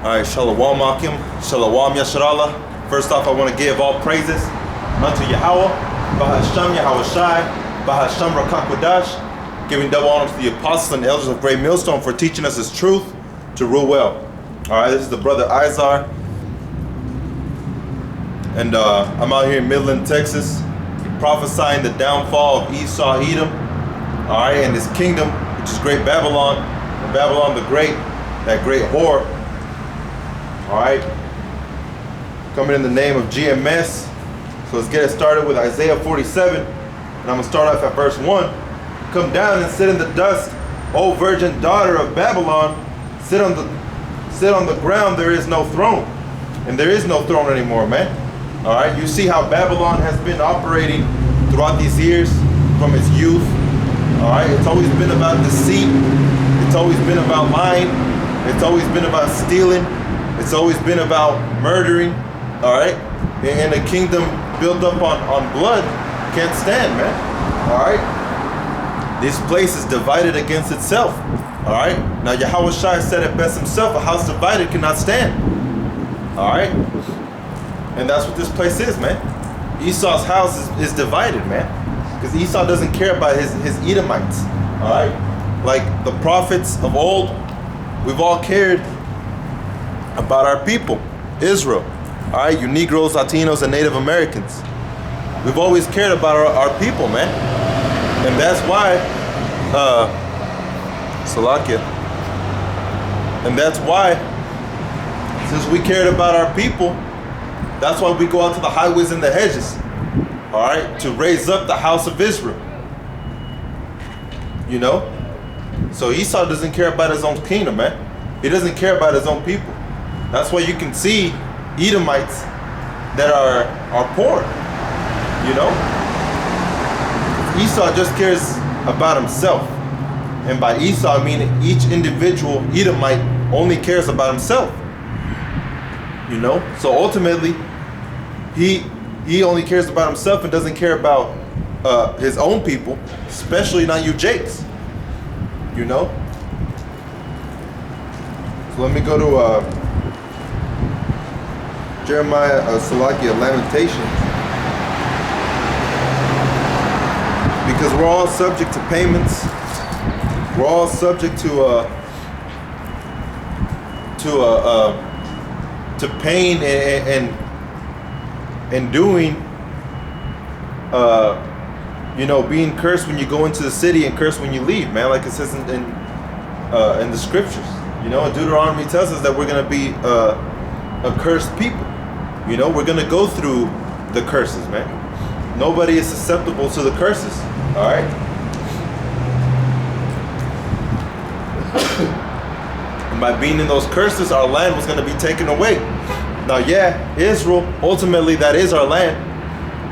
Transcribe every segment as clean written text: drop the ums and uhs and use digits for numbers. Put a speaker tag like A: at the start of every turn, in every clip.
A: Alright, Shalom Akim, Shalom Yasharallah. First off, I want to give all praises unto Yahawah, Bahasham YAHAWASHI, Bahasham Rakakwadash, giving double honor to the apostles and elders of Great Millstone for teaching us His truth to rule well. Alright, this is the brother Izar, and I'm out here in Midland, Texas, prophesying the downfall of Esau, Edom, alright, and his kingdom, which is Great Babylon, and Babylon the Great, that great whore. Alright, coming in the name of GMS. So let's get it started with Isaiah 47, and I'm going to start off at verse 1. Come down and sit in the dust, O virgin daughter of Babylon. Sit on the ground, there is no throne. And there is no throne anymore, man. Alright, you see how Babylon has been operating throughout these years from its youth. Alright, it's always been about deceit. It's always been about lying. It's always been about stealing. It's always been about murdering. Alright, and a kingdom built up on blood can't stand, man. Alright, this place is divided against itself. Alright, now Yahawashi said it best himself: a house divided cannot stand. Alright, and that's what this place is, man. Esau's house is divided, man, because Esau doesn't care about his Edomites. Alright, like the prophets of old, we've all cared about our people, Israel. Alright, you Negroes, Latinos, and Native Americans. We've always cared about our people, man. And that's why, Salakia. And that's why, since we cared about our people, that's why we go out to the highways and the hedges. Alright, to raise up the house of Israel. You know? So Esau doesn't care about his own kingdom, man. He doesn't care about his own people. That's why you can see Edomites that are poor. You know? Esau just cares about himself. And by Esau, I mean each individual Edomite only cares about himself. You know? So ultimately, he only cares about himself and doesn't care about his own people, especially not you Jakes. You know? So let me go to Jeremiah, Salakia, Lamentations. Because we're all subject to payments. We're all subject to pain and doing, you know, being cursed when you go into the city and cursed when you leave, man. Like it says in the scriptures. You know, Deuteronomy tells us that we're going to be a cursed people. You know, we're going to go through the curses, man. Nobody is susceptible to the curses. All right? And by being in those curses, our land was going to be taken away. Now, yeah, Israel, ultimately that is our land,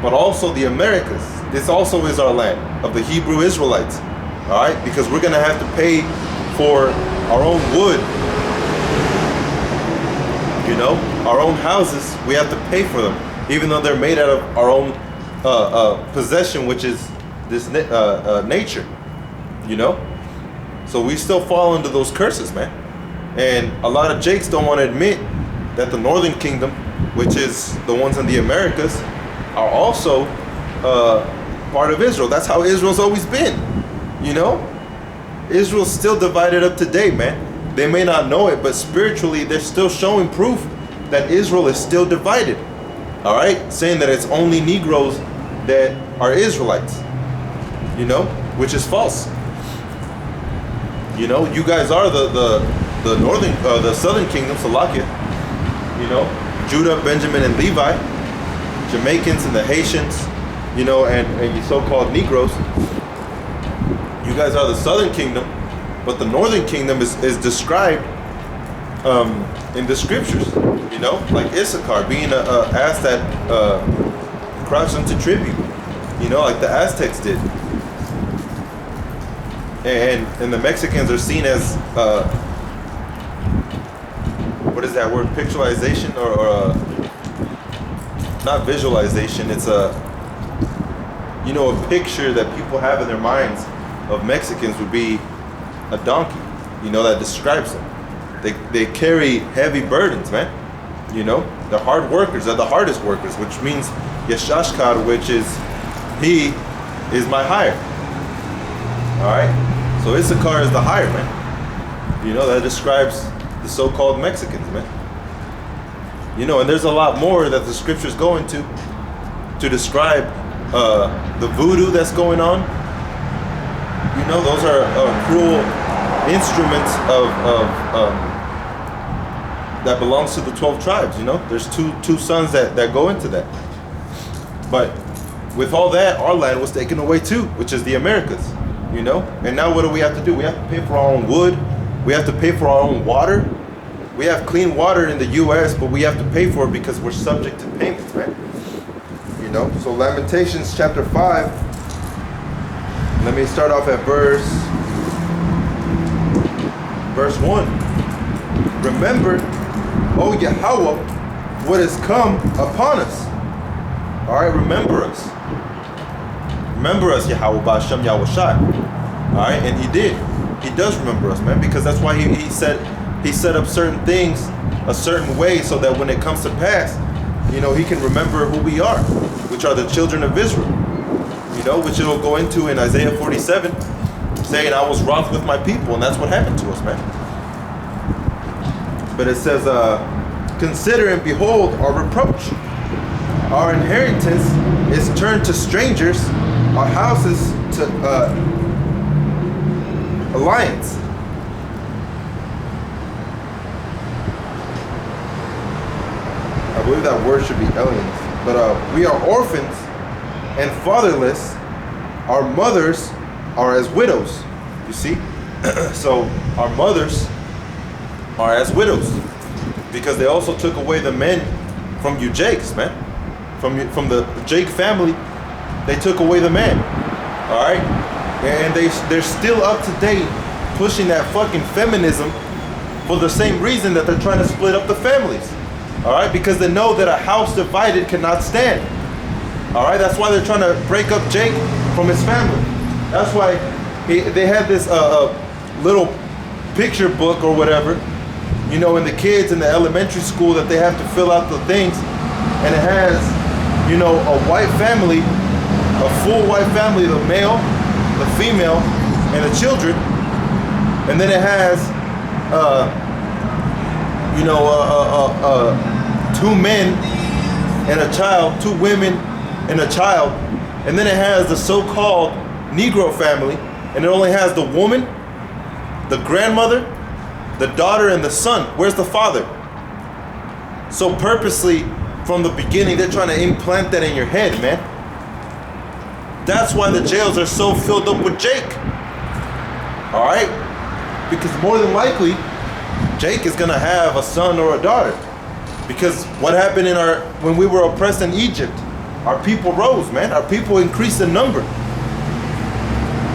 A: but also the Americas. This also is our land of the Hebrew Israelites. All right? Because we're going to have to pay for our own wood. You know, our own houses, we have to pay for them, even though they're made out of our own possession, which is this nature. You know, so we still fall under those curses, man. And a lot of Jakes don't want to admit that the Northern Kingdom, which is the ones in the Americas, are also part of Israel. That's how Israel's always been. You know, Israel's still divided up today, man. They may not know it, but spiritually they're still showing proof that Israel is still divided. All right, saying that it's only Negroes that are Israelites. You know, which is false. You know, you guys are the northern, the southern kingdom, Salakia. You know, Judah, Benjamin, and Levi, Jamaicans and the Haitians. You know, and you so-called Negroes. You guys are the southern kingdom. But the northern kingdom is described in the scriptures, you know, like Issachar being a ass that crouched into tribute, you know, like the Aztecs did. And the Mexicans are seen as, what is that word, picturization or not visualization, it's a picture that people have in their minds of Mexicans would be a donkey, that describes them. They carry heavy burdens, man. You know, they're hard workers. They're the hardest workers, which means Yeshashkar, which is he is my hire. All right. So Issachar is the hire, man. You know, that describes the so-called Mexicans, man. You know, and there's a lot more that the scriptures go into to describe the voodoo that's going on. You know, those are cruel instruments that belongs to the 12 tribes. You know, there's two sons that go into that. But with all that, our land was taken away too, which is the Americas. You know, and now what do we have to do? We have to pay for our own wood. We have to pay for our own water. We have clean water in the U.S., but we have to pay for it because we're subject to payments, man. You know, so Lamentations chapter 5. Let me start off at verse 1. Remember, O Yahawah, what has come upon us. All right, remember us. Remember us, Yahawah Ba'Shem YAHAWASHI. All right, and he did. He does remember us, man, because that's why he set up certain things a certain way so that when it comes to pass, you know, he can remember who we are, which are the children of Israel. You know, which it'll go into in Isaiah 47, saying, I was wroth with my people, and that's what happened to us, man. But it says, consider and behold our reproach. Our inheritance is turned to strangers, our houses to alliance. I believe that word should be aliens. But we are orphans and fatherless. Our mothers are as widows. You see? So our mothers are as widows, because they also took away the men from you Jakes, man. From the Jake family, they took away the man. All right? And they're still up to date pushing that fucking feminism for the same reason that they're trying to split up the families. All right? Because they know that a house divided cannot stand. All right? That's why they're trying to break up Jake from his family. That's why they had this little picture book or whatever, you know, in the kids in the elementary school, that they have to fill out the things, and it has, you know, a white family, a full white family, the male, the female, and the children, and then it has, you know, 2 men and a child, 2 women and a child, and then it has the so-called Negro family, and it only has the woman, the grandmother, the daughter, and the son. Where's the father? So purposely, from the beginning, they're trying to implant that in your head, man. That's why the jails are so filled up with Jake. All right? Because more than likely, Jake is gonna have a son or a daughter. Because what happened when we were oppressed in Egypt, our people rose, man. Our people increased in number.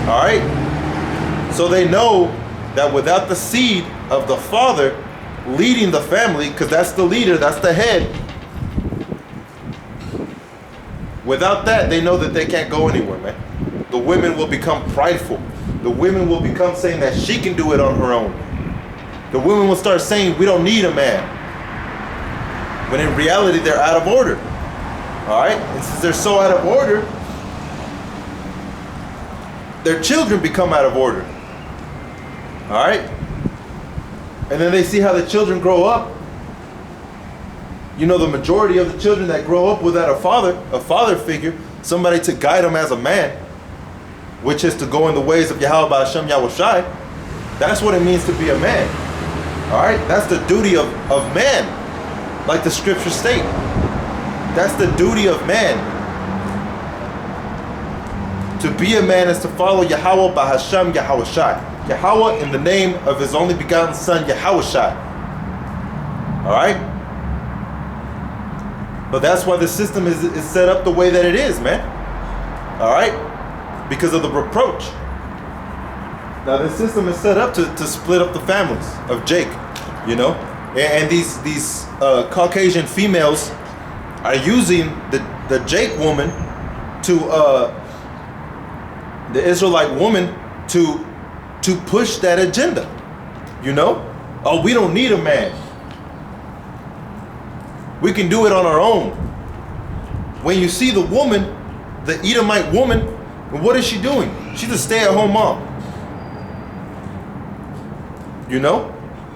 A: All right? So they know that without the seed of the father leading the family, because that's the leader, that's the head, without that, they know that they can't go anywhere, man. The women will become prideful. The women will become saying that she can do it on her own. The women will start saying, we don't need a man. When in reality, they're out of order. All right? And since they're so out of order, their children become out of order. All right? And then they see how the children grow up. You know, the majority of the children that grow up without a father figure, somebody to guide them as a man, which is to go in the ways of Yahawah Ba'Shem YAHAWASHI. That's what it means to be a man. All right? That's the duty of man, like the scriptures state. That's the duty of man. To be a man is to follow Yahawah Ba'Shem YAHAWASHI. Yahawah in the name of his only begotten son, Yahawashi. All right? But that's why the system is set up the way that it is, man. All right? Because of the reproach. Now, the system is set up to split up the families of Jake, you know? And these Caucasian females are using the Jake woman to, the Israelite woman to push that agenda, you know? Oh, we don't need a man. We can do it on our own. When you see the woman, the Edomite woman, what is she doing? She's a stay-at-home mom. You know?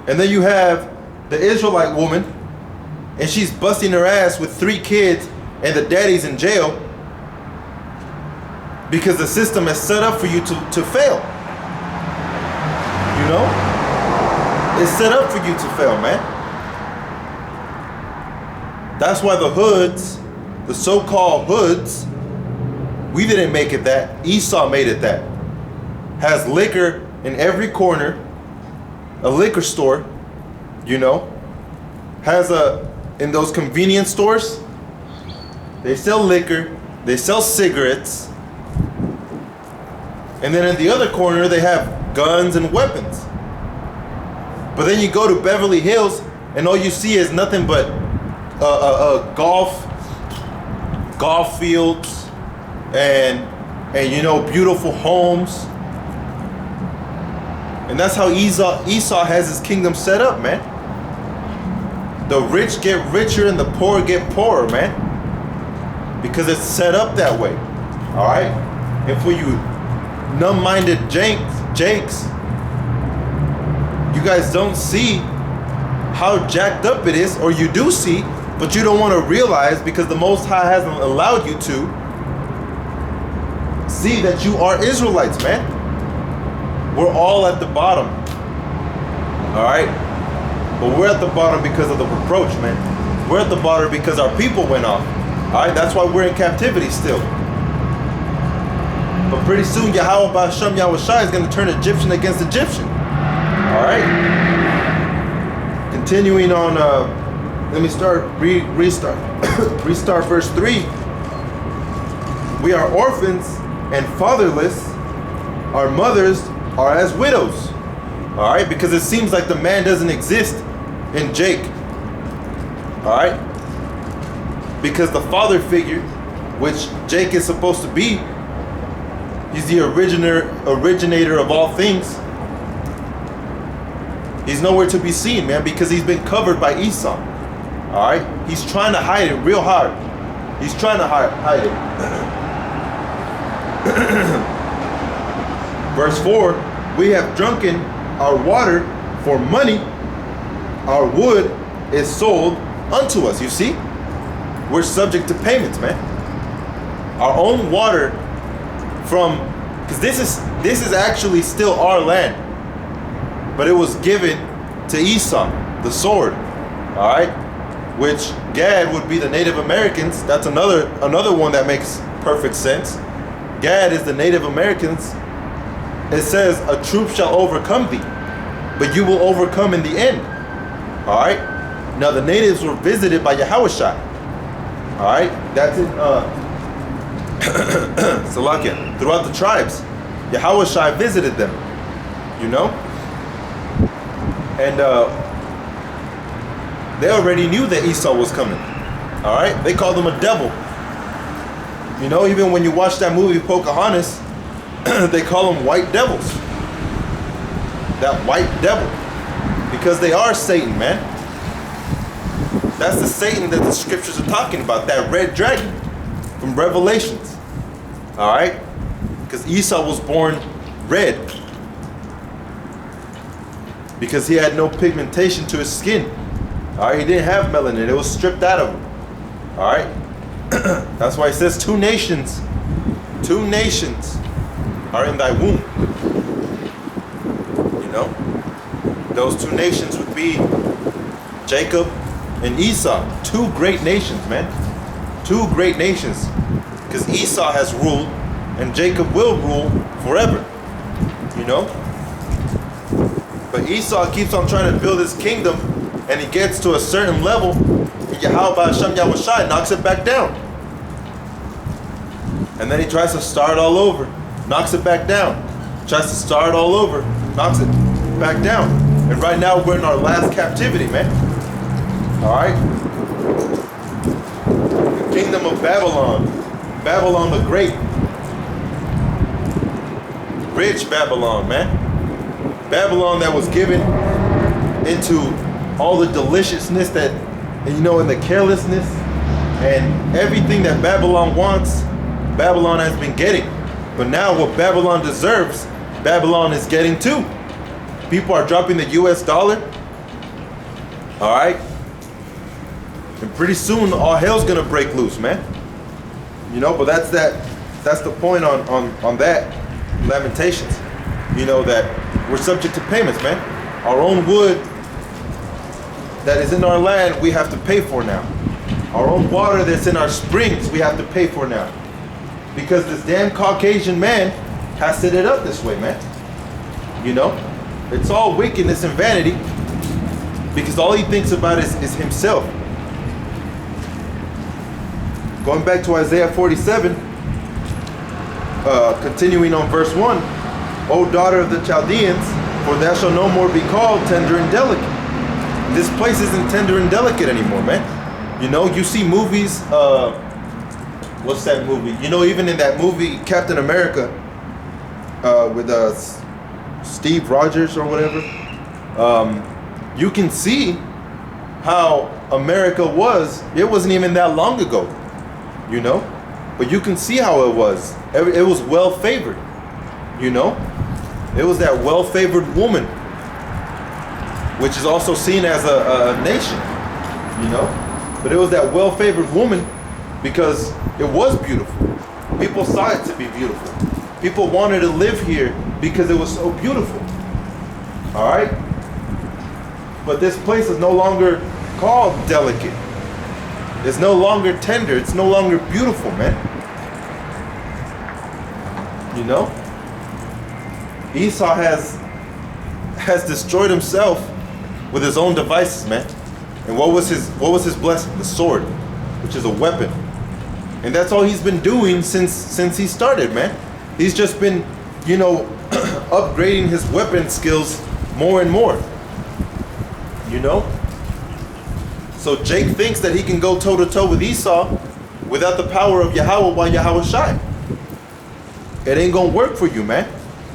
A: And then you have the Israelite woman, and she's busting her ass with 3 kids, and the daddy's in jail because the system is set up for you to fail. You know? It's set up for you to fail, man. That's why the hoods, the so-called hoods, we didn't make it that. Esau made it that. Has liquor in every corner, a liquor store, you know. Has in those convenience stores, they sell liquor, they sell cigarettes, and then in the other corner they have guns and weapons. But then you go to Beverly Hills and all you see is nothing but golf fields and you know, beautiful homes. And that's how Esau has his kingdom set up, man. The rich get richer and the poor get poorer, man, because it's set up that way. All right. And for you numb-minded Jakes, you guys don't see how jacked up it is, or you do see, but you don't want to realize because the Most High hasn't allowed you to see that you are Israelites, man. We're all at the bottom. All right? But we're at the bottom because of the reproach, man. We're at the bottom because our people went off. All right? That's why we're in captivity still. But pretty soon, YAHAWASHI is going to turn Egyptian against Egyptian. All right? Continuing on, let me restart verse 3. We are orphans and fatherless. Our mothers are as widows. All right? Because it seems like the man doesn't exist in Jake. All right? Because the father figure, which Jake is supposed to be, he's the originator of all things. He's nowhere to be seen, man, because he's been covered by Esau. All right? He's trying to hide it real hard. He's trying to hide it. Verse 4, we have drunken our water for money. Our wood is sold unto us. You see? We're subject to payments, man. Our own water from, because this is actually still our land. But it was given to Esau, the sword, all right? Which Gad would be the Native Americans. That's another one that makes perfect sense. Gad is the Native Americans. It says, a troop shall overcome thee, but you will overcome in the end, all right? Now the natives were visited by YAHAWASHI, all right? That's in Salakia. Throughout the tribes, YAHAWASHI visited them, you know? And they already knew that Esau was coming. All right? They called him a devil. You know, even when you watch that movie Pocahontas, they call them white devils. That white devil. Because they are Satan, man. That's the Satan that the scriptures are talking about. That red dragon from Revelations. All right? Because Esau was born red. Because he had no pigmentation to his skin. All right, he didn't have melanin. It was stripped out of him. All right. That's why it says 2 nations are in thy womb. You know, those 2 nations would be Jacob and Esau. 2 great nations, man. 2 great nations. Because Esau has ruled and Jacob will rule forever. You know. But Esau keeps on trying to build his kingdom, and he gets to a certain level, and YAHAWASHI knocks it back down. And then he tries to start all over, knocks it back down. Tries to start all over, knocks it back down. And right now we're in our last captivity, man. All right? The kingdom of Babylon. Babylon the Great. Rich Babylon, man. Babylon that was given into all the deliciousness that, and, you know, and the carelessness and everything that Babylon wants, Babylon has been getting. But now what Babylon deserves, Babylon is getting too. People are dropping the US dollar. All right. And pretty soon all hell's gonna break loose, man. You know, but that's the point on that Lamentations. You know, that we're subject to payments, man. Our own wood that is in our land, we have to pay for now. Our own water that's in our springs, we have to pay for now. Because this damn Caucasian man has set it up this way, man. You know? It's all wickedness and vanity. Because all he thinks about is himself. Going back to Isaiah 47, continuing on verse 1, O daughter of the Chaldeans, for thou shalt no more be called tender and delicate. This place isn't tender and delicate anymore, man. You know, you see movies, what's that movie? You know, even in that movie, Captain America, with Steve Rogers or whatever, you can see how America was. It wasn't even that long ago, you know? But you can see how it was. It was well-favored, you know? It was that well-favored woman, which is also seen as a nation, you know? But it was that well-favored woman because it was beautiful. People saw it to be beautiful. People wanted to live here because it was so beautiful. All right? But this place is no longer called delicate. It's no longer tender. It's no longer beautiful, man. You know? Esau has destroyed himself with his own devices, man. And what was his blessing? The sword, which is a weapon. And that's all he's been doing since he started, man. He's just been, you know, upgrading his weapon skills more and more. You know? So Jake thinks that he can go toe-to-toe with Esau without the power of Yahawah, YAHAWASHI. It ain't gonna work for you, man.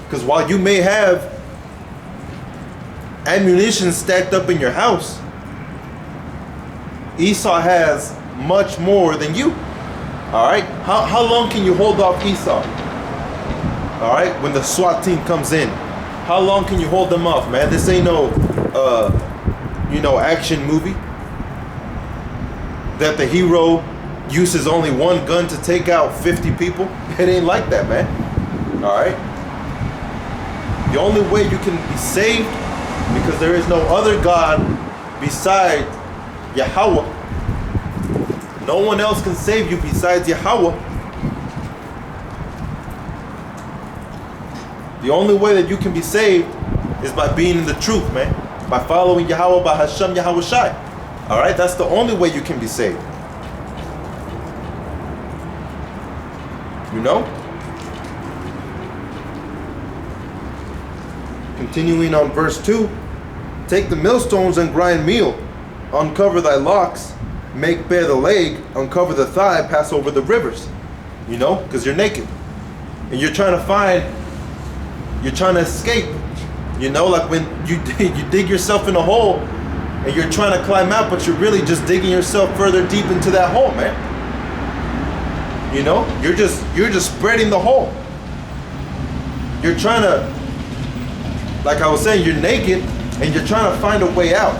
A: Because while you may have ammunition stacked up in your house, Esau has much more than you. All right? How long can you hold off Esau? All right? When the SWAT team comes in, how long can you hold them off, man? This ain't no, you know, action movie that the hero uses only one gun to take out 50 people. It ain't like that, man. All right? The only way you can be saved, because there is no other God beside Yahawah. No one else can save you besides Yahawah. The only way that you can be saved is by being in the truth, man. By following Yahawah, by Hashem Yahawashai. All right? That's the only way you can be saved. You know? Continuing on verse 2, take the millstones and grind meal, uncover thy locks, make bare the leg, uncover the thigh, pass over the rivers. You know, because you're naked. And you're trying to escape. You know, like when you dig yourself in a hole and you're trying to climb out, but you're really just digging yourself further deep into that hole, man. You know, you're just spreading the hole. You're trying to, like I was saying, you're naked and you're trying to find a way out.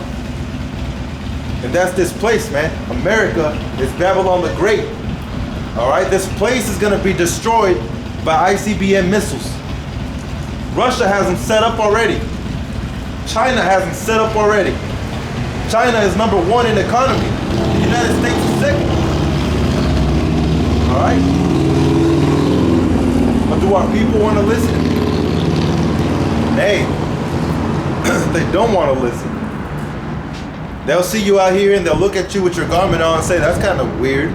A: And that's this place, man. America is Babylon the Great. All right, this place is going to be destroyed by ICBM missiles. Russia has them set up already. China has them set up already. China is number 1 in economy. The United States is second. All right? But do our people want to listen? Hey, they don't want to listen. They'll see you out here and they'll look at you with your garment on and say, that's kind of weird.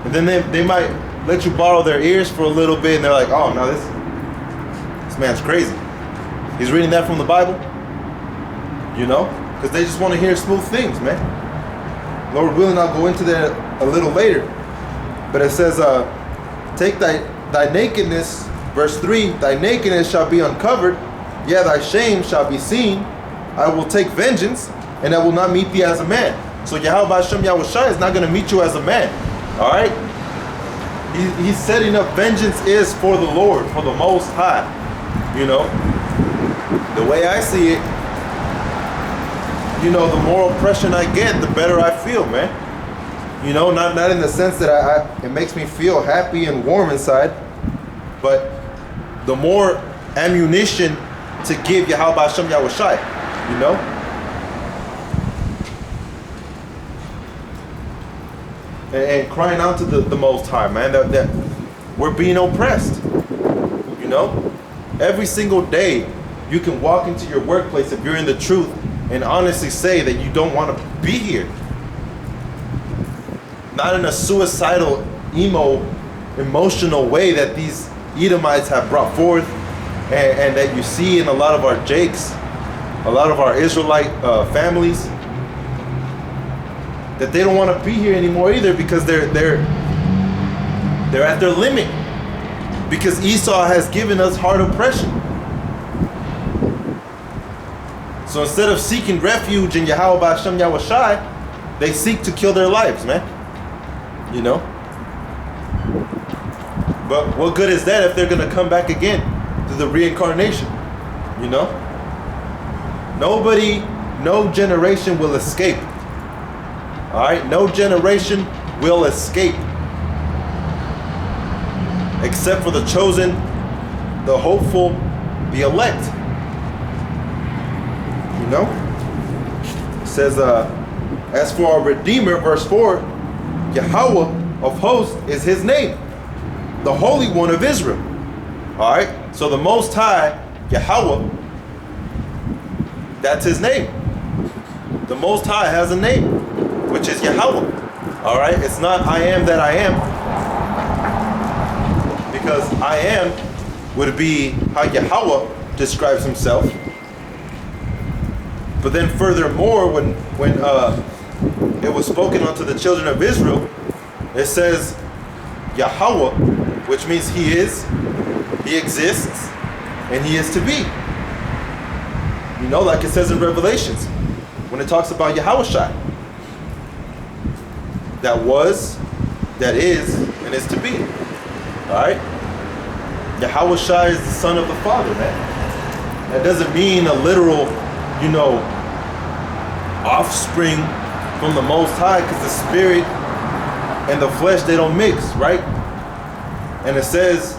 A: And then they might let you borrow their ears for a little bit and they're like, oh, no, this man's crazy. He's reading that from the Bible. You know? Because they just want to hear smooth things, man. Lord willing, I'll go into that a little later. But it says, take thy nakedness, verse 3, thy nakedness shall be uncovered, yeah, thy shame shall be seen, I will take vengeance, and I will not meet thee as a man. So YAHAWASHI is not going to meet you as a man. All right? He's setting up vengeance is for the Lord, for the Most High. You know, the way I see it, you know, the more oppression I get, the better I feel, man. You know, not in the sense that it makes me feel happy and warm inside, but the more ammunition to give YAHAWASHI, you know? And crying out to the Most High, man, that we're being oppressed, you know? Every single day, you can walk into your workplace if you're in the truth and honestly say that you don't want to be here. Not in a suicidal, emotional way that these Edomites have brought forth, and that you see in a lot of our Jakes, a lot of our Israelite families, that they don't want to be here anymore either, because they're at their limit, because Esau has given us hard oppression. So instead of seeking refuge in YAHAWASHI, they seek to kill their lives, man. You know? But what good is that if they're going to come back again to the reincarnation? You know? Nobody, no generation will escape. Alright? No generation will escape. Except for the chosen, the hopeful, the elect. You know? It says, as for our Redeemer, verse 4, Yahawah of hosts is his name, the Holy One of Israel. Alright? So the Most High, Yahawah, that's his name. The Most High has a name, which is Yahawah. Alright? It's not I am that I am. Because I am would be how Yahawah describes himself. But then furthermore, when it was spoken unto the children of Israel, it says Yahawah, which means he is, he exists, and he is to be. You know, like it says in Revelations, when it talks about Yahawashi, that was, that is, and is to be. Alright? Yahawashi is the son of the Father, man. That doesn't mean a literal, you know, offspring from the Most High, because the spirit and the flesh, they don't mix, right? And it says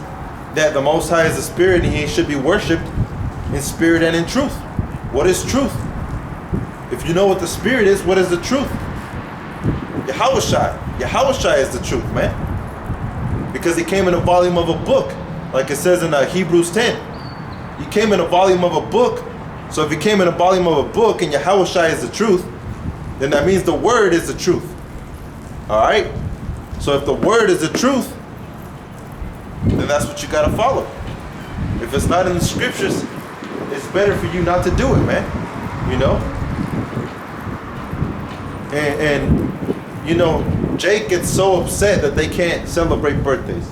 A: that the Most High is the spirit, and he should be worshipped in spirit and in truth. What is truth? If you know what the spirit is, what is the truth? Yahawashi. Yahawashi is the truth, man. Because he came in a volume of a book, like it says in Hebrews 10. He came in a volume of a book. So if he came in a volume of a book and Yahawashi is the truth, then that means the word is the truth. Alright? So if the word is the truth, then that's what you gotta follow. If it's not in the scriptures, it's better for you not to do it, man. You know? And you know, Jake gets so upset that they can't celebrate birthdays,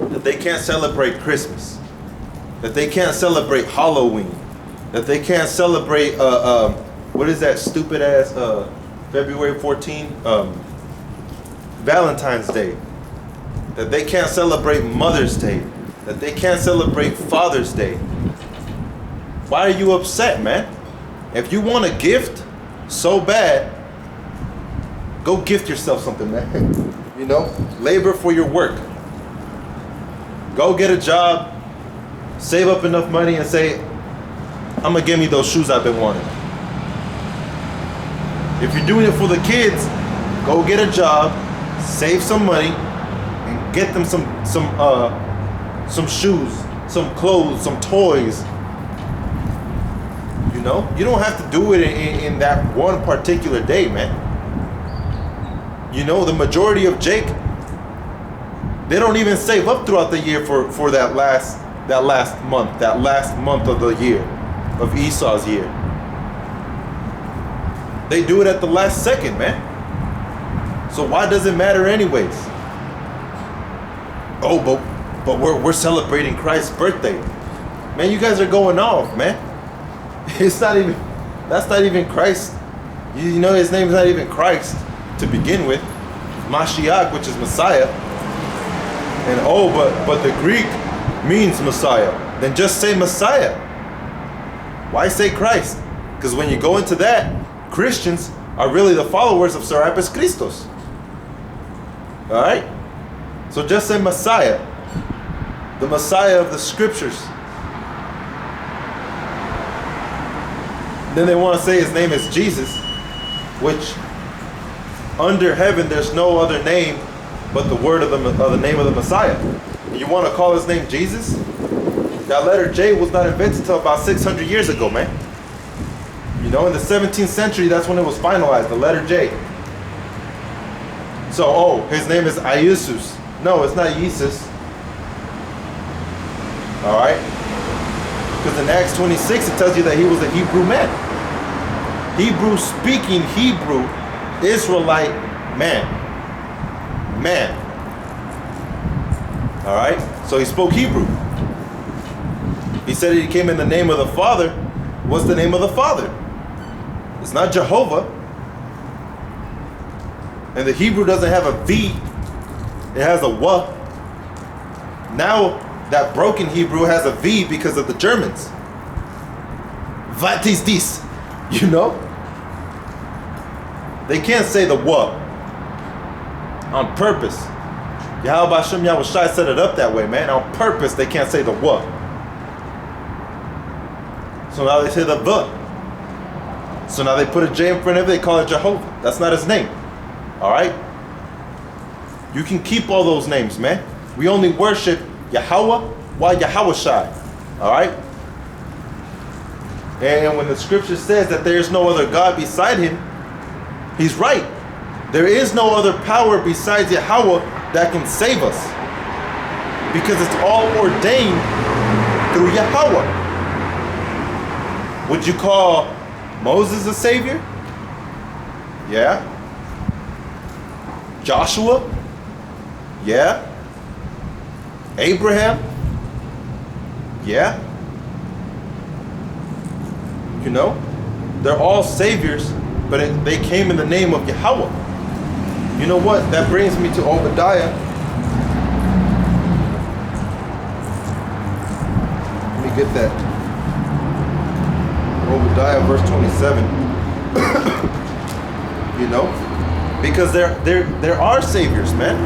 A: that they can't celebrate Christmas, that they can't celebrate Halloween, that they can't celebrate what is that stupid ass February 14 Valentine's Day, that they can't celebrate Mother's Day, that they can't celebrate Father's Day. Why are you upset, man? If you want a gift so bad, go gift yourself something, man. You know, labor for your work. Go get a job, save up enough money, and say, I'm gonna give me those shoes I've been wanting. If you're doing it for the kids, go get a job, save some money, and get them some shoes, some clothes, some toys. You know, you don't have to do it in that one particular day, man. You know, the majority of Jake, they don't even save up throughout the year for that last month of the year, of Esau's year. They do it at the last second, man. So why does it matter anyways? Oh, but we're celebrating Christ's birthday. Man, you guys are going off, man. It's not even, that's not even Christ. You know his name is not even Christ to begin with. Mashiach, which is Messiah. And oh, but the Greek means Messiah. Then just say Messiah. Why say Christ? Because when you go into that, Christians are really the followers of Serapis Christos. Alright? So just say Messiah. The Messiah of the scriptures. Then they want to say his name is Jesus, which under heaven there's no other name but the word of the name of the Messiah. And you want to call his name Jesus? That letter J was not invented until about 600 years ago, man. You know, in the 17th century, that's when it was finalized, the letter J. So, oh, his name is Iesus. No, it's not Jesus. Alright? Because in Acts 26, it tells you that he was a Hebrew man. Hebrew speaking Hebrew, Israelite man. Man. Alright? So he spoke Hebrew. He said he came in the name of the Father. What's the name of the Father? It's not Jehovah. And the Hebrew doesn't have a V. It has a W. Now that broken Hebrew has a V because of the Germans. What is this? You know? They can't say the W on purpose. YAHAWASHI set it up that way, man. On purpose, they can't say the W. So now they say the V. So now they put a J in front of it, they call it Jehovah. That's not his name. Alright? You can keep all those names, man. We only worship YAHAWAH, YAHAWASHI. Alright? And when the scripture says that there is no other God beside him, he's right. There is no other power besides Yahweh that can save us. Because it's all ordained through Yahweh. Would you call Moses a savior? Yeah. Joshua? Yeah. Abraham? Yeah. You know? They're all saviors, but they came in the name of Yahweh. You know what? That brings me to Obadiah. Let me get that. Obadiah verse 27. You know? Because there are saviors, man.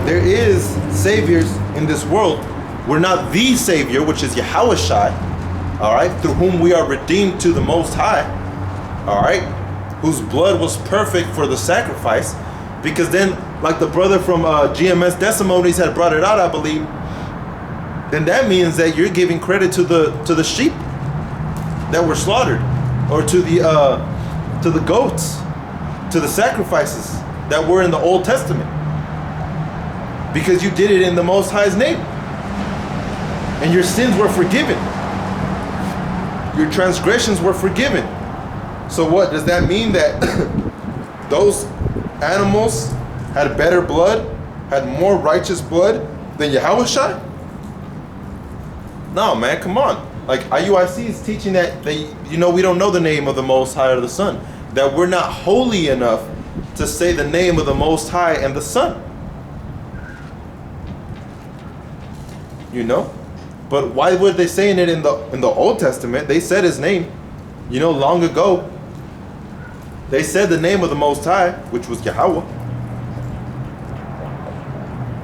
A: There is saviors in this world. We're not the savior, which is YAHAWASHI, alright, through whom we are redeemed to the Most High, alright, whose blood was perfect for the sacrifice. Because then, like the brother from GMS Decimonies had brought it out, I believe, then that means that you're giving credit to the sheep that were slaughtered, or to the goats, to the sacrifices that were in the Old Testament, because you did it in the Most High's name, and your sins were forgiven, your transgressions were forgiven. So what does that mean? That those animals had better blood, had more righteous blood than Yahawashi? No, man, come on. Like IUIC is teaching that we don't know the name of the Most High or the Son, that we're not holy enough to say the name of the Most High and the Son. You know? But why were they saying it in the Old Testament? They said his name, long ago. They said the name of the Most High, which was Yahweh.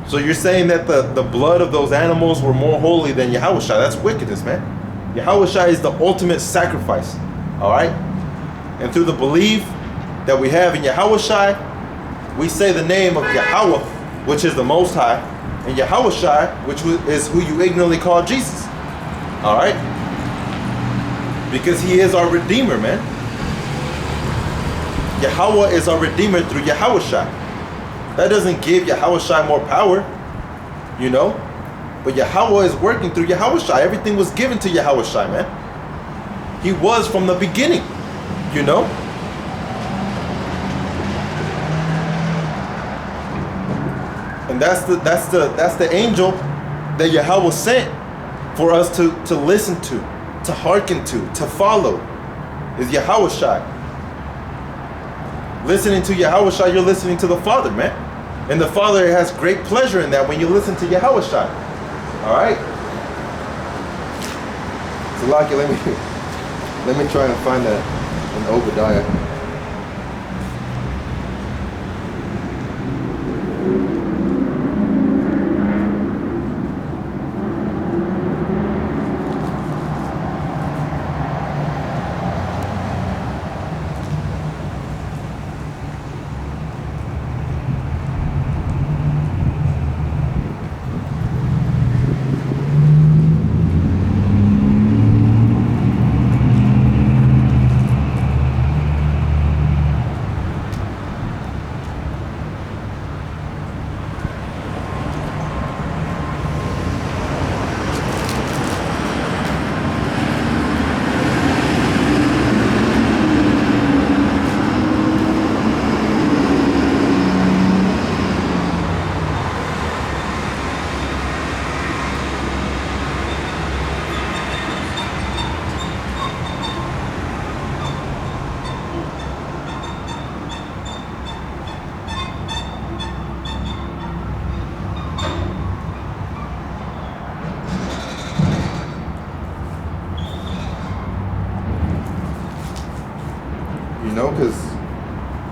A: So you're saying that the blood of those animals were more holy than Yahawashi? That's wickedness, man. Yahawashi is the ultimate sacrifice. Alright? And through the belief that we have in Yahawashi, we say the name of Yahweh, which is the Most High, and Yahawashi, which is who you ignorantly call Jesus. Alright? Because he is our Redeemer, man. Yahweh is our Redeemer through Yahawashi. That doesn't give Yahawashi more power, But Yahweh is working through Yahawashi. Everything was given to Yahawashi, man. He was from the beginning, And that's the angel that Yahweh sent for us to listen to, to hearken to follow is Yahawashi. Listening to Yahawashi, you're listening to the Father, man. And the Father has great pleasure in that when you listen to Yahawashi. All right? So, Laki, let me try and find that in Obadiah. You know, because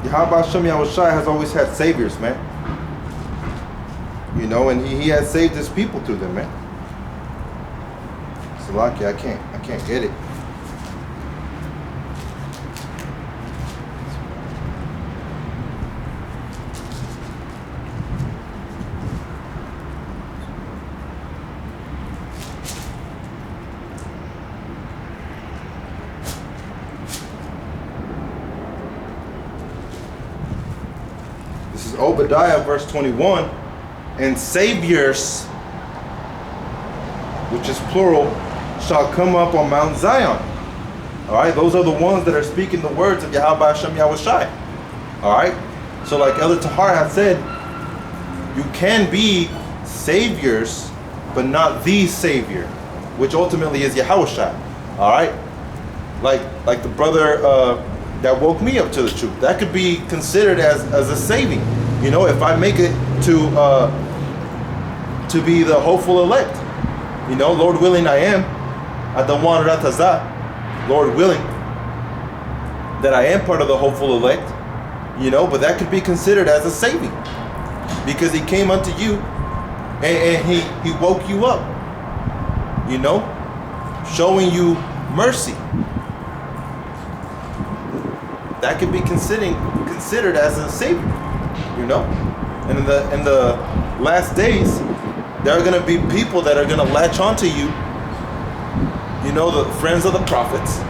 A: YAHAWASHI has always had saviors, man. You know, and he has saved his people through them, man. Salaki, I can't get it. This is Obadiah verse 21. And saviors, which is plural, shall come up on Mount Zion. All right, those are the ones that are speaking the words of Yahweh Hashem Yahawashi. All right, so like Elder Tahar had said, you can be saviors, but not the savior, which ultimately is Yahawashi. All right, like the brother that woke me up to the truth, that could be considered as a saving. You know, if I make it to be the hopeful elect, you know, Lord willing, I am Adawan Rataza, Lord willing, that I am part of the hopeful elect, you know, but that could be considered as a saving because he came unto you and he woke you up, you know, showing you mercy. That could be considered as a savior, you know. And in the last days, there are going to be people that are going to latch onto you, you know, the friends of the prophets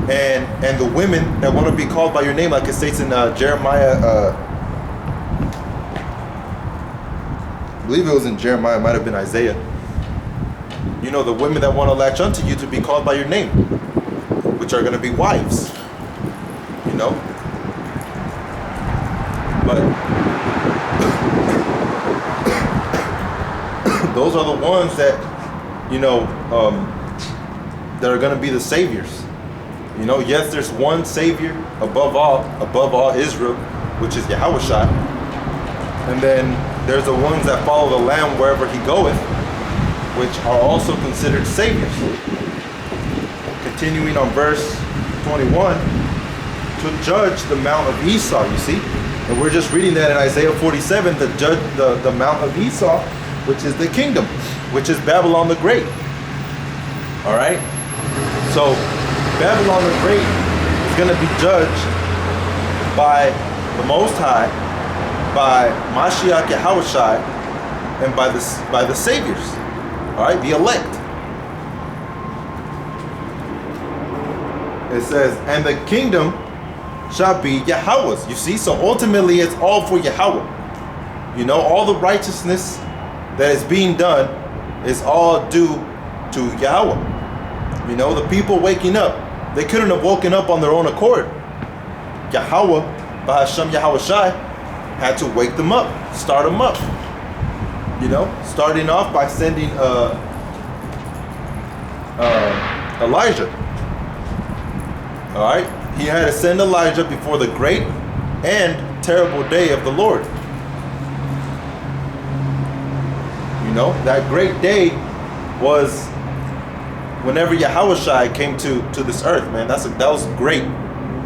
A: and the women that want to be called by your name, like it states in Jeremiah, I believe it was in Jeremiah, it might have been Isaiah. You know, the women that want to latch onto you to be called by your name, which are going to be wives, you know. But those are the ones that, you know, that are going to be the saviors. You know, yes, there's one savior above all Israel, which is Yahawashi. And then there's the ones that follow the Lamb wherever he goeth, which are also considered saviors. Continuing on verse 21, to judge the Mount of Esau, you see. And we're just reading that in Isaiah 47, to judge the Mount of Esau, which is the kingdom, which is Babylon the Great. All right? So, Babylon the Great is going to be judged by the Most High, by Mashiach Yahawashi, and by the saviors. All right? The elect. It says, and the kingdom shall be Yahweh's. You see? So ultimately it's all for Yahweh. You know, all the righteousness that is being done is all due to Yahweh. You know, the people waking up, they couldn't have woken up on their own accord. Yahweh, Bahashem Yahawashi, had to wake them up, start them up. You know, starting off by sending Elijah. All right, he had to send Elijah before the great and terrible day of the Lord. You know, that great day was whenever Yahawashi came to this earth, man. That was great,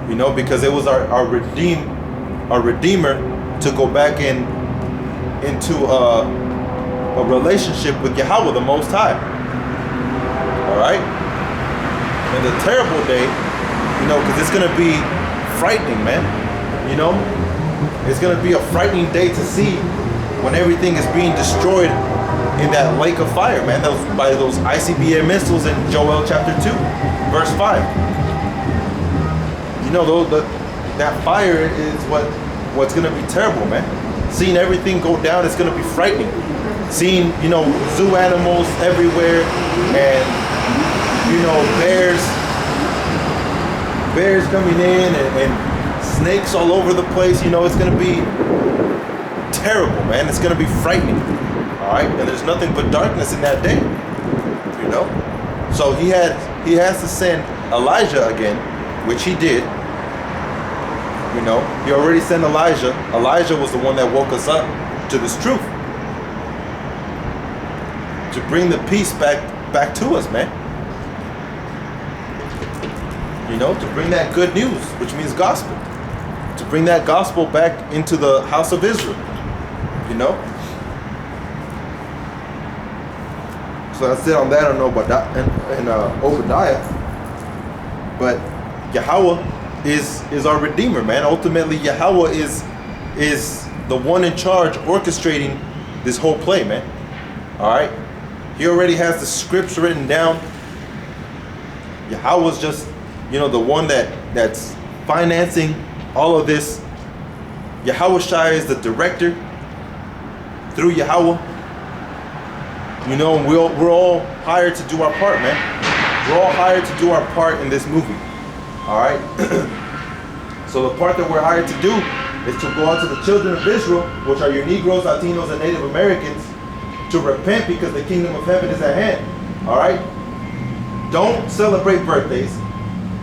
A: you know, because it was our Redeemer to go back into a relationship with Yahweh, the Most High. All right, and the terrible day, you know, because it's gonna be frightening, man. You know, it's gonna be a frightening day to see when everything is being destroyed in that lake of fire, man. By those ICBM missiles in Joel chapter 2, verse 5. You know, that fire is what's gonna be terrible, man. Seeing everything go down, it's gonna be frightening. Seeing, you know, zoo animals everywhere, and you know, bears coming in, and snakes all over the place. You know, it's gonna be terrible, man. It's gonna be frightening. All right, and there's nothing but darkness in that day. You know, so he has to send Elijah again, which he did. You know, he already sent Elijah. Elijah was the one that woke us up to this truth, to bring the peace back to us, man. You know, to bring that good news, which means gospel, to bring that gospel back into the house of Israel. You know. So that's it on that. I don't know about that and Obadiah, but Yahweh is our Redeemer, man. Ultimately, Yahweh is the one in charge, orchestrating this whole play, man. All right, he already has the scripts written down. Yahweh's just, you know, the one that's financing all of this. Yahawashi is the director through Yahweh. You know, we're all hired to do our part, man. We're all hired to do our part in this movie. All right. So the part that we're hired to do is to go out to the children of Israel, which are your Negroes, Latinos, and Native Americans, to repent because the kingdom of heaven is at hand. All right. Don't celebrate birthdays.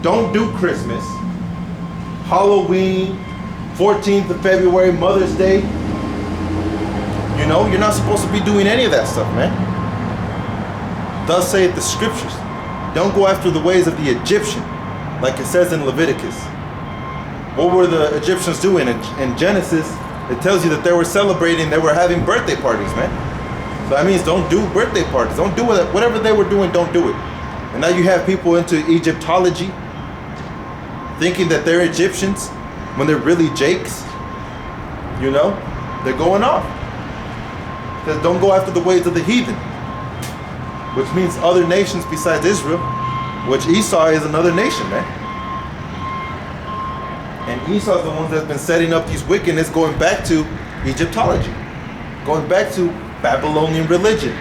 A: Don't do Christmas, Halloween, 14th of February, Mother's Day. You know, you're not supposed to be doing any of that stuff, man. Thus saith the scriptures. Don't go after the ways of the Egyptian, like it says in Leviticus. What were the Egyptians doing? In Genesis, it tells you that they were celebrating, they were having birthday parties, man. So that means don't do birthday parties. Don't do it. Whatever they were doing, don't do it. And now you have people into Egyptology, thinking that they're Egyptians when they're really Jakes. You know, they're going off. Says don't go after the ways of the heathen, which means other nations besides Israel, which Esau is another nation, man. And Esau is the ones that's been setting up these wickedness, going back to Egyptology, going back to Babylonian religion,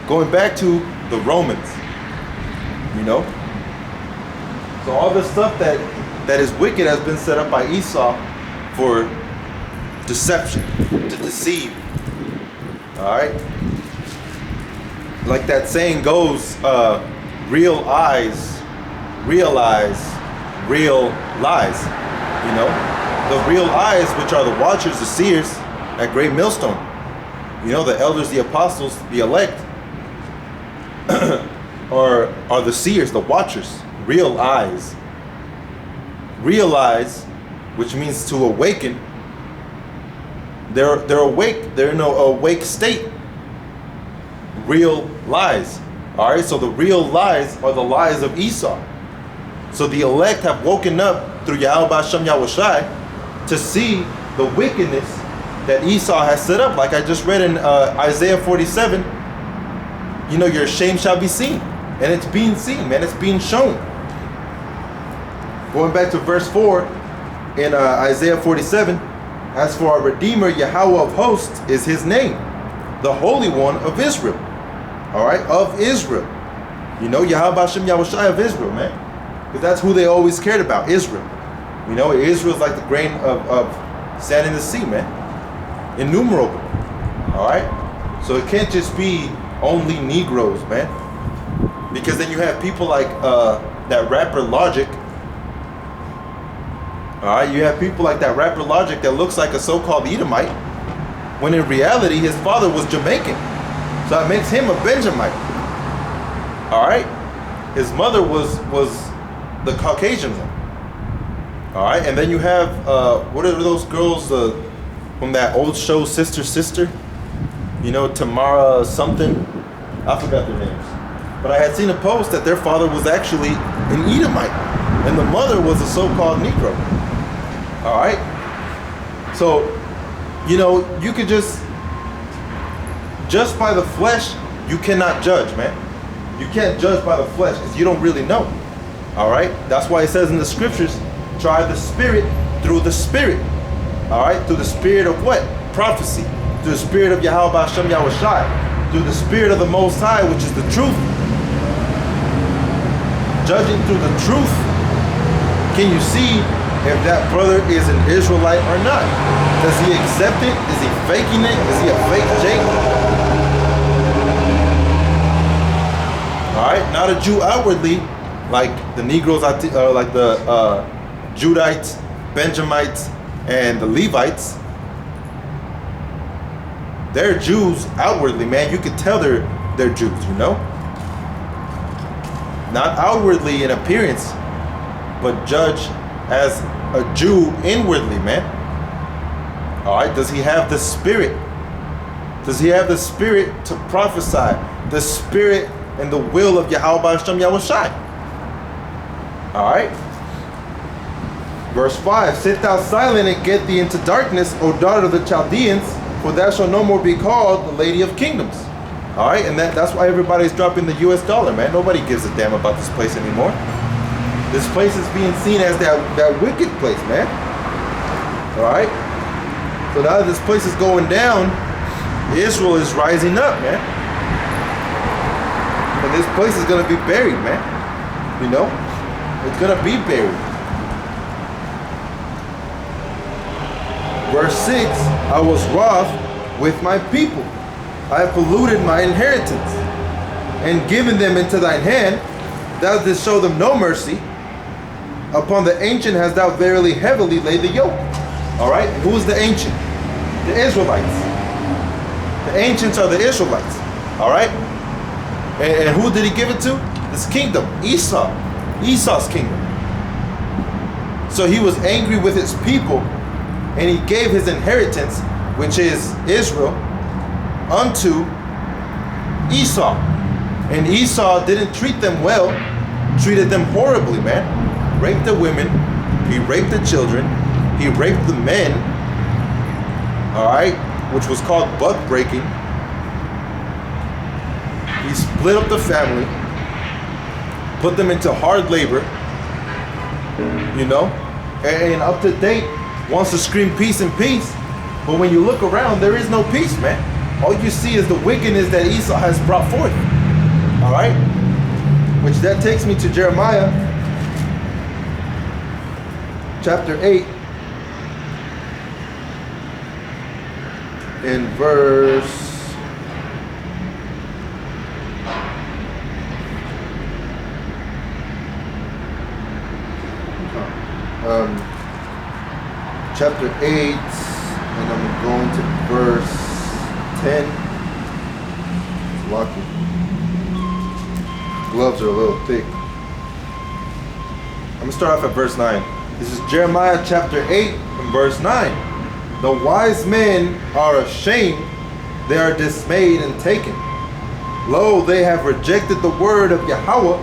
A: going back to the Romans. You know, so all this stuff that is wicked has been set up by Esau for deception, to deceive. All right, like that saying goes, real eyes realize real lies. You know, the real eyes, which are the watchers, the seers at Great Millstone. You know, the elders, the apostles, the elect, are the seers, the watchers, real eyes. Realize, which means to awaken. They're awake. They're in an awake state. Real lies. All right. So the real lies are the lies of Esau. So the elect have woken up through YAHAWASHI to see the wickedness that Esau has set up. Like I just read in Isaiah 47. You know, your shame shall be seen, and it's being seen, man. It's being shown. Going back to verse 4 in Isaiah 47, as for our Redeemer, Yahweh of hosts is his name, the Holy One of Israel. All right, of Israel. You know, YAHAWASHI of Israel, man. Because that's who they always cared about, Israel. You know, Israel's like the grain of sand in the sea, man. Innumerable. All right? So it can't just be only Negroes, man. Because then you have people like that rapper Logic. Alright, you have people like that rapper Logic that looks like a so-called Edomite, when in reality his father was Jamaican. So that makes him a Benjamite. Alright? His mother was the Caucasian one. Alright, and then you have what are those girls from that old show Sister? You know, Tamara something. I forgot their names. But I had seen a post that their father was actually an Edomite, and the mother was a so-called Negro. All right. So, you know, you could just by the flesh, you cannot judge, man. You can't judge by the flesh because you don't really know. All right. That's why it says in the scriptures, try the spirit through the spirit. All right. Through the spirit of what? Prophecy. Through the spirit of YAHAWASHI. Through the spirit of the Most High, which is the truth. Judging through the truth, can you see if that brother is an Israelite or not? Does he accept it? Is he faking it? Is he a fake Jake? Alright, not a Jew outwardly, like the Negroes, like the Judites, Benjamites, and the Levites. They're Jews outwardly, man. You could tell they're Jews, you know? Not outwardly in appearance, but judge as a Jew inwardly, man. Alright, does he have the spirit? Does he have the spirit to prophesy? The spirit and the will of YAHAWASHI? Alright. Verse 5, sit thou silent and get thee into darkness, O daughter of the Chaldeans, for thou shalt no more be called the Lady of Kingdoms. Alright, and that's why everybody's dropping the US dollar, man. Nobody gives a damn about this place anymore. This place is being seen as that wicked place, man. Alright? So now that this place is going down, Israel is rising up, man. And this place is going to be buried, man. You know? It's going to be buried. Verse 6, I was wroth with my people. I have polluted my inheritance, and given them into thine hand. Thou didst show them no mercy. Upon the ancient hast thou verily heavily laid the yoke. Alright, who is the ancient? The Israelites. The ancients are the Israelites. Alright? And who did he give it to? This kingdom, Esau. Esau's kingdom. So he was angry with his people, and he gave his inheritance, which is Israel, unto Esau. And Esau didn't treat them well, treated them horribly, man. Raped the women, he raped the children, he raped the men, alright, which was called buck breaking. He split up the family, put them into hard labor, you know, and up to date wants to scream peace and peace, but when you look around, there is no peace, man. All you see is the wickedness that Esau has brought forth. Alright? Which that takes me to Jeremiah chapter 8 in verse chapter 8, and I'm going to verse 10. It's lucky. Gloves are a little thick. I'm going to start off at verse 9. This is Jeremiah chapter 8 and verse 9. The wise men are ashamed, they are dismayed and taken. Lo, they have rejected the word of Yahweh,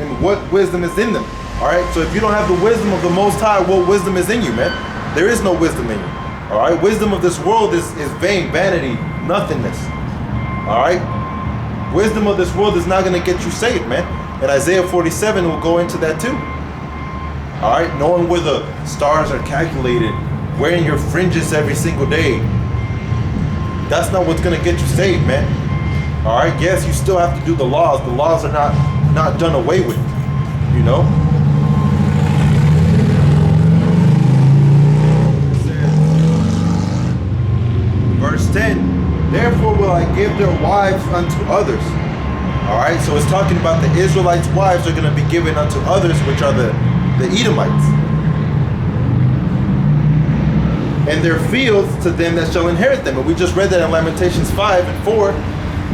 A: and what wisdom is in them. Alright, so if you don't have the wisdom of the Most High, what wisdom is in you, man? There is no wisdom in you. Alright, wisdom of this world is vain, vanity, nothingness. Alright? Wisdom of this world is not going to get you saved, man. And Isaiah 47 will go into that too. Alright, knowing where the stars are calculated, wearing your fringes every single day. That's not what's going to get you saved, man. Alright, yes, you still have to do the laws. The laws are not done away with, you know? Verse 10, therefore will I give their wives unto others, All right, so it's talking about the Israelites' wives are going to be given unto others, which are the Edomites. And their fields to them that shall inherit them. And we just read that in Lamentations 5 and 4,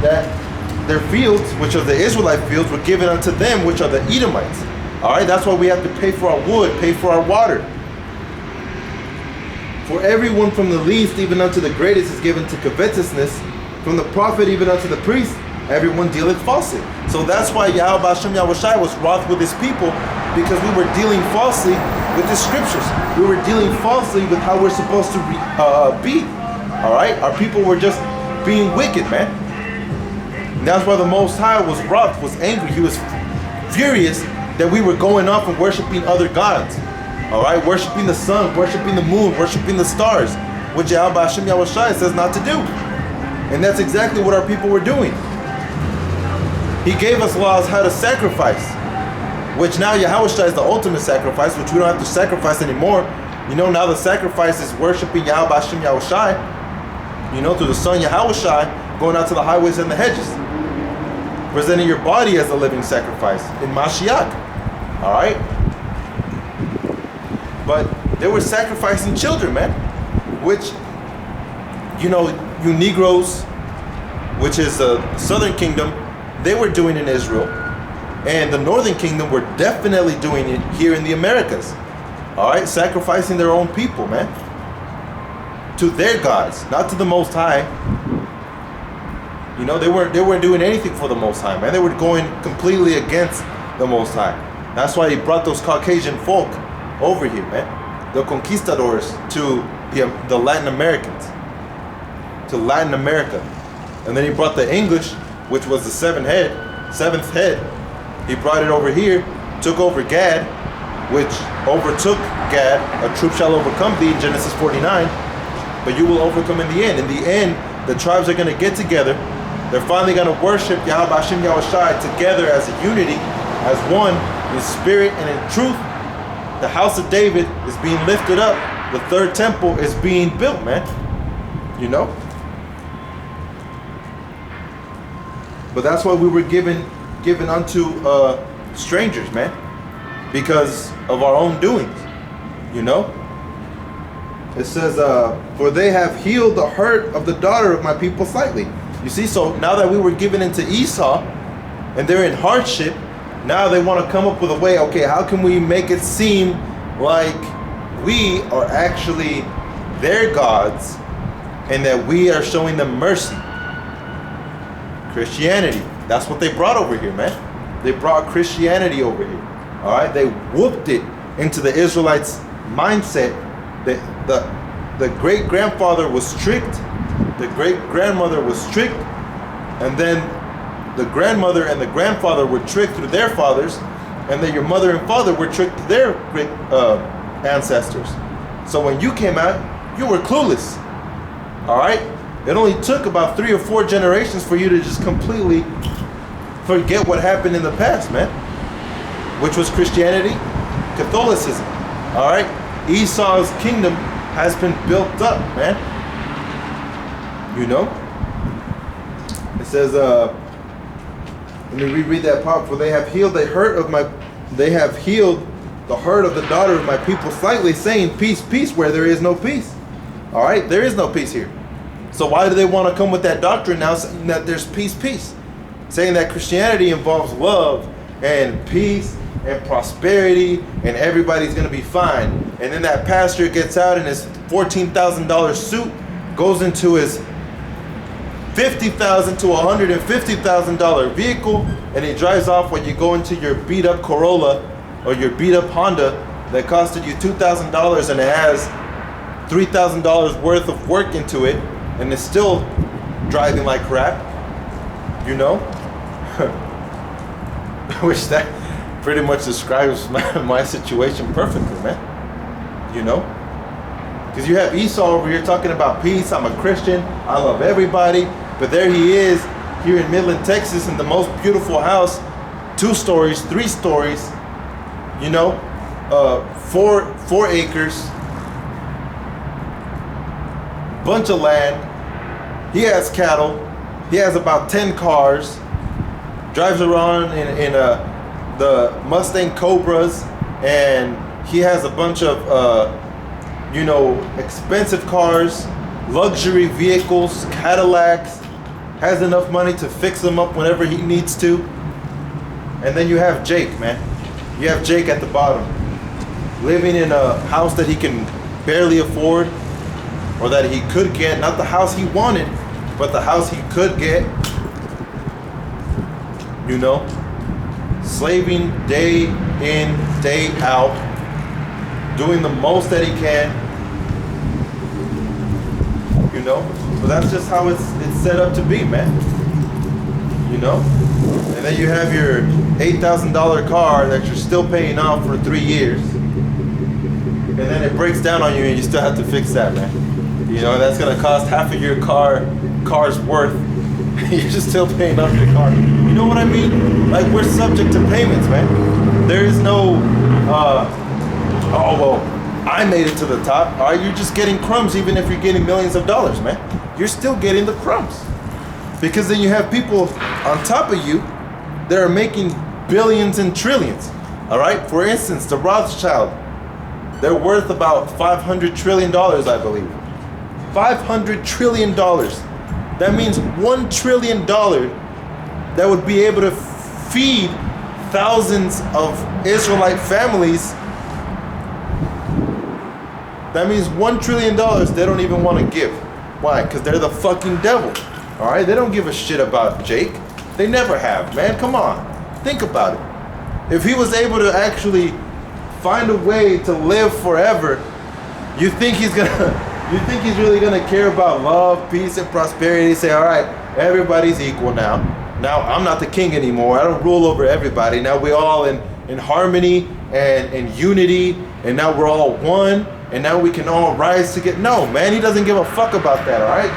A: that their fields, which are the Israelite fields, were given unto them, which are the Edomites. All right, that's why we have to pay for our wood, pay for our water. For everyone from the least even unto the greatest is given to covetousness, from the prophet even unto the priest, everyone dealeth falsely. So that's why YAHAWASHI was wroth with his people, because we were dealing falsely with the scriptures. We were dealing falsely with how we're supposed to be. All right, our people were just being wicked, man. And that's why the Most High was wroth, was angry. He was furious that we were going off and worshiping other gods. All right, worshiping the sun, worshiping the moon, worshiping the stars, which YAHAWASHI says not to do. And that's exactly what our people were doing. He gave us laws how to sacrifice, which now YAHAWASHI is the ultimate sacrifice, which we don't have to sacrifice anymore. You know, now the sacrifice is worshiping YAHAWASHI, you know, through the Son YAHAWASHI, going out to the highways and the hedges, presenting your body as a living sacrifice in Mashiach. All right? But they were sacrificing children, man, which, you know, you Negroes, which is the southern kingdom, they were doing in Israel. And the northern kingdom were definitely doing it here in the Americas. All right, sacrificing their own people, man, to their gods, not to the Most High. You know, they weren't doing anything for the Most High, man. They were going completely against the Most High. That's why he brought those Caucasian folk over here, man, the conquistadors, to the Latin Americans, to Latin America. And then he brought the English, which was the seventh head. He brought it over here, took over Gad, which overtook Gad. A troop shall overcome thee in Genesis 49, but you will overcome in the end. In the end, the tribes are going to get together. They're finally going to worship YAHAWASHI together as a unity, as one, in spirit and in truth. The house of David is being lifted up. The third temple is being built, man. You know? But that's why we were given unto strangers, man, because of our own doings. You know? It says, for they have healed the hurt of the daughter of my people slightly. You see, so now that we were given into Esau and they're in hardship, now they want to come up with a way, okay, how can we make it seem like we are actually their gods and that we are showing them mercy? Christianity. That's what they brought over here, man. They brought Christianity over here. All right? They whooped it into the Israelites' mindset. The great-grandfather was strict. The great-grandmother was strict. And then the grandmother and the grandfather were tricked through their fathers, and then your mother and father were tricked to their great ancestors. So when you came out, you were clueless. All right? It only took about 3 or 4 generations for you to just completely forget what happened in the past, man, which was Christianity, Catholicism. All right? Esau's kingdom has been built up, man. You know? It says, let me reread that part. For they have healed the hurt of the daughter of my people slightly, saying, peace, peace, where there is no peace. All right? There is no peace here. So why do they want to come with that doctrine now, saying that there's peace, peace? Saying that Christianity involves love and peace and prosperity and everybody's going to be fine. And then that pastor gets out in his $14,000 suit, goes into his $50,000 to $150,000 vehicle, and he drives off while you go into your beat up Corolla or your beat up Honda that costed you $2,000 and it has $3,000 worth of work into it, and it's still driving like crap, you know? Which that pretty much describes my situation perfectly, man. You know? Because you have Esau over here talking about peace. I'm a Christian. I love everybody. But there he is here in Midland, Texas, in the most beautiful house. 2 stories, 3 stories. You know? 4 acres. Bunch of land. He has cattle. He has about 10 cars. drives around in the Mustang Cobras, and he has a bunch of expensive cars, luxury vehicles, Cadillacs, has enough money to fix them up whenever he needs to. And then you have Jake, man. You have Jake at the bottom, living in a house that he can barely afford, or that he could get, not the house he wanted, but the house he could get. Slaving day in, day out, doing the most that he can. But that's just how it's set up to be, man. And then you have your $8,000 car that you're still paying off for 3 years, and then it breaks down on you, and you still have to fix that, man. That's gonna cost half of your car's worth. You're just still paying off your car. You know what I mean? Like, we're subject to payments, man. There is no, I made it to the top. All right, you're just getting crumbs, even if you're getting millions of dollars, man. You're still getting the crumbs. Because then you have people on top of you that are making billions and trillions. All right? For instance, the Rothschild, they're worth about $500 trillion, I believe. $500 trillion. That means $1 trillion that would be able to feed thousands of Israelite families. That means $1 trillion they don't even want to give. Why? Because they're the fucking devil. All right? They don't give a shit about Jake. They never have, man. Come on. Think about it. If he was able to actually find a way to live forever, you think he's really gonna care about love, peace, and prosperity? Say, all right, everybody's equal now. Now I'm not the king anymore. I don't rule over everybody. Now we're all in harmony and in unity, and now we're all one, and now we can all rise together. No, man, he doesn't give a fuck about that, all right?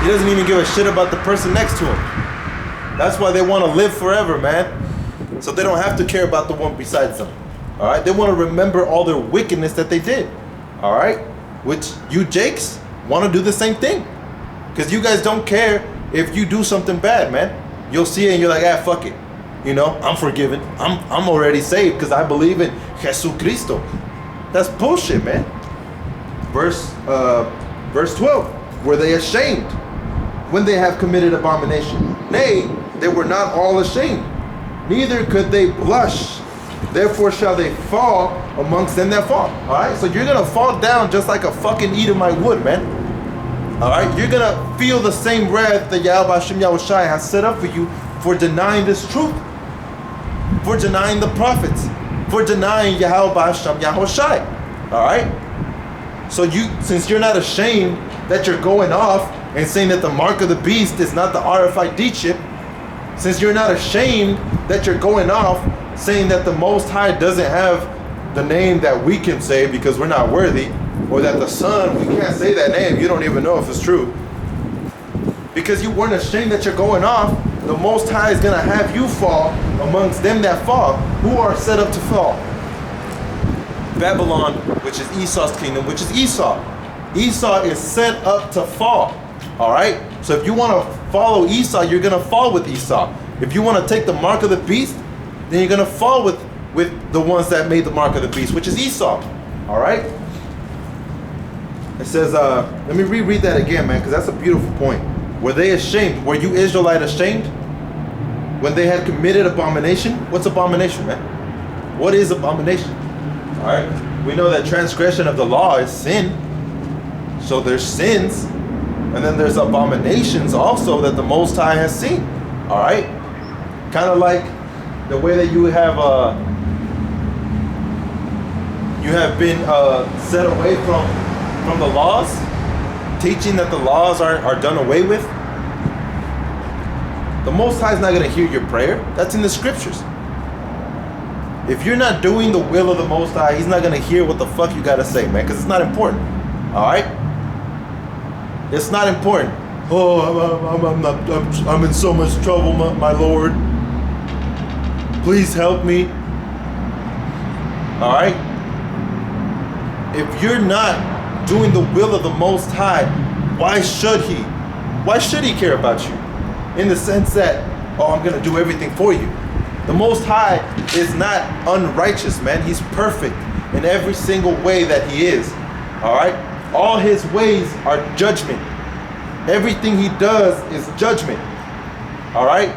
A: He doesn't even give a shit about the person next to him. That's why they want to live forever, man. So they don't have to care about the one besides them. All right? They want to remember all their wickedness that they did. All right? Which you Jakes want to do the same thing. Because you guys don't care if you do something bad, man. You'll see it and you're like, fuck it. I'm forgiven. I'm already saved because I believe in Jesucristo. That's bullshit, man. Verse 12. Were they ashamed when they have committed abomination? Nay, they were not all ashamed, neither could they blush. Therefore shall they fall amongst them that fall. All right, so you're gonna fall down just like a fucking Edomite would, man. All right, you're gonna feel the same wrath that YAHAWASHI has set up for you for denying this truth, for denying the prophets, for denying YAHAWASHI. All right, so since you're not ashamed that you're going off and saying that the mark of the beast is not the RFID chip, since you're not ashamed that you're going off saying that the Most High doesn't have the name that we can say because we're not worthy, or that the Son, we can't say that name, you don't even know if it's true. Because you weren't ashamed that you're going off, the Most High is going to have you fall amongst them that fall, who are set up to fall. Babylon, which is Esau's kingdom, which is Esau. Esau is set up to fall. All right? So if you want to follow Esau, you're going to fall with Esau. If you want to take the mark of the beast, then you're going to fall with the ones that made the mark of the beast, which is Esau. All right? It says, let me reread that again, man, because that's a beautiful point. Were they ashamed? Were you Israelite ashamed when they had committed abomination? What's abomination, man? What is abomination? All right? We know that transgression of the law is sin. So there's sins, and then there's abominations also that the Most High has seen. All right? Kind of like the way that you have been set away from the laws, teaching that the laws are done away with. The Most High is not going to hear your prayer. That's in the scriptures. If you're not doing the will of the Most High, He's not going to hear what the fuck you got to say, man, because it's not important. All right? It's not important. Oh, I'm in so much trouble, my Lord. Please help me. All right? If you're not doing the will of the Most High, why should He? Why should He care about you? in the sense that, oh, I'm gonna do everything for you. The Most High is not unrighteous, man. He's perfect in every single way that he is. All right? All his ways are judgment. Everything he does is judgment. All right?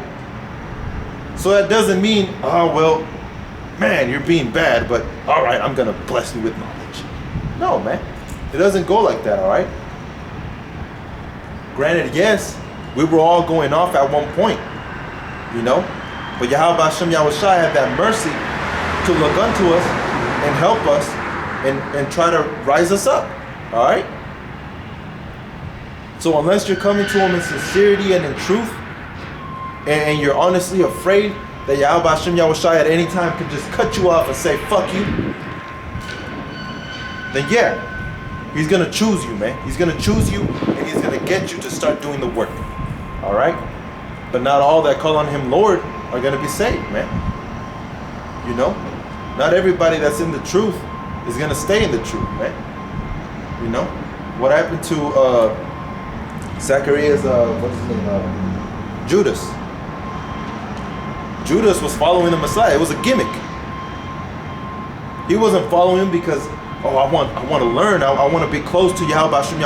A: So that doesn't mean, oh, well, man, you're being bad, but all right, I'm gonna bless you with knowledge. No, man. It doesn't go like that, all right? Granted, yes, we were all going off at one point, you know? But YAHAWASHI had that mercy to look unto us and help us and try to rise us up, all right? So unless you're coming to him in sincerity and in truth, and you're honestly afraid that YAHAWASHI at any time could just cut you off and say, fuck you, then yeah, he's gonna choose you, man. He's gonna choose you, and he's gonna get you to start doing the work, all right? But not all that call on him Lord are gonna be saved, man. You know? Not everybody that's in the truth is gonna stay in the truth, man. You know? What happened to Zacharias, what's his name? Judas. Judas was following the Messiah. It was a gimmick. He wasn't following him because, oh, I want to learn. I want to be close to YAHAWASHI.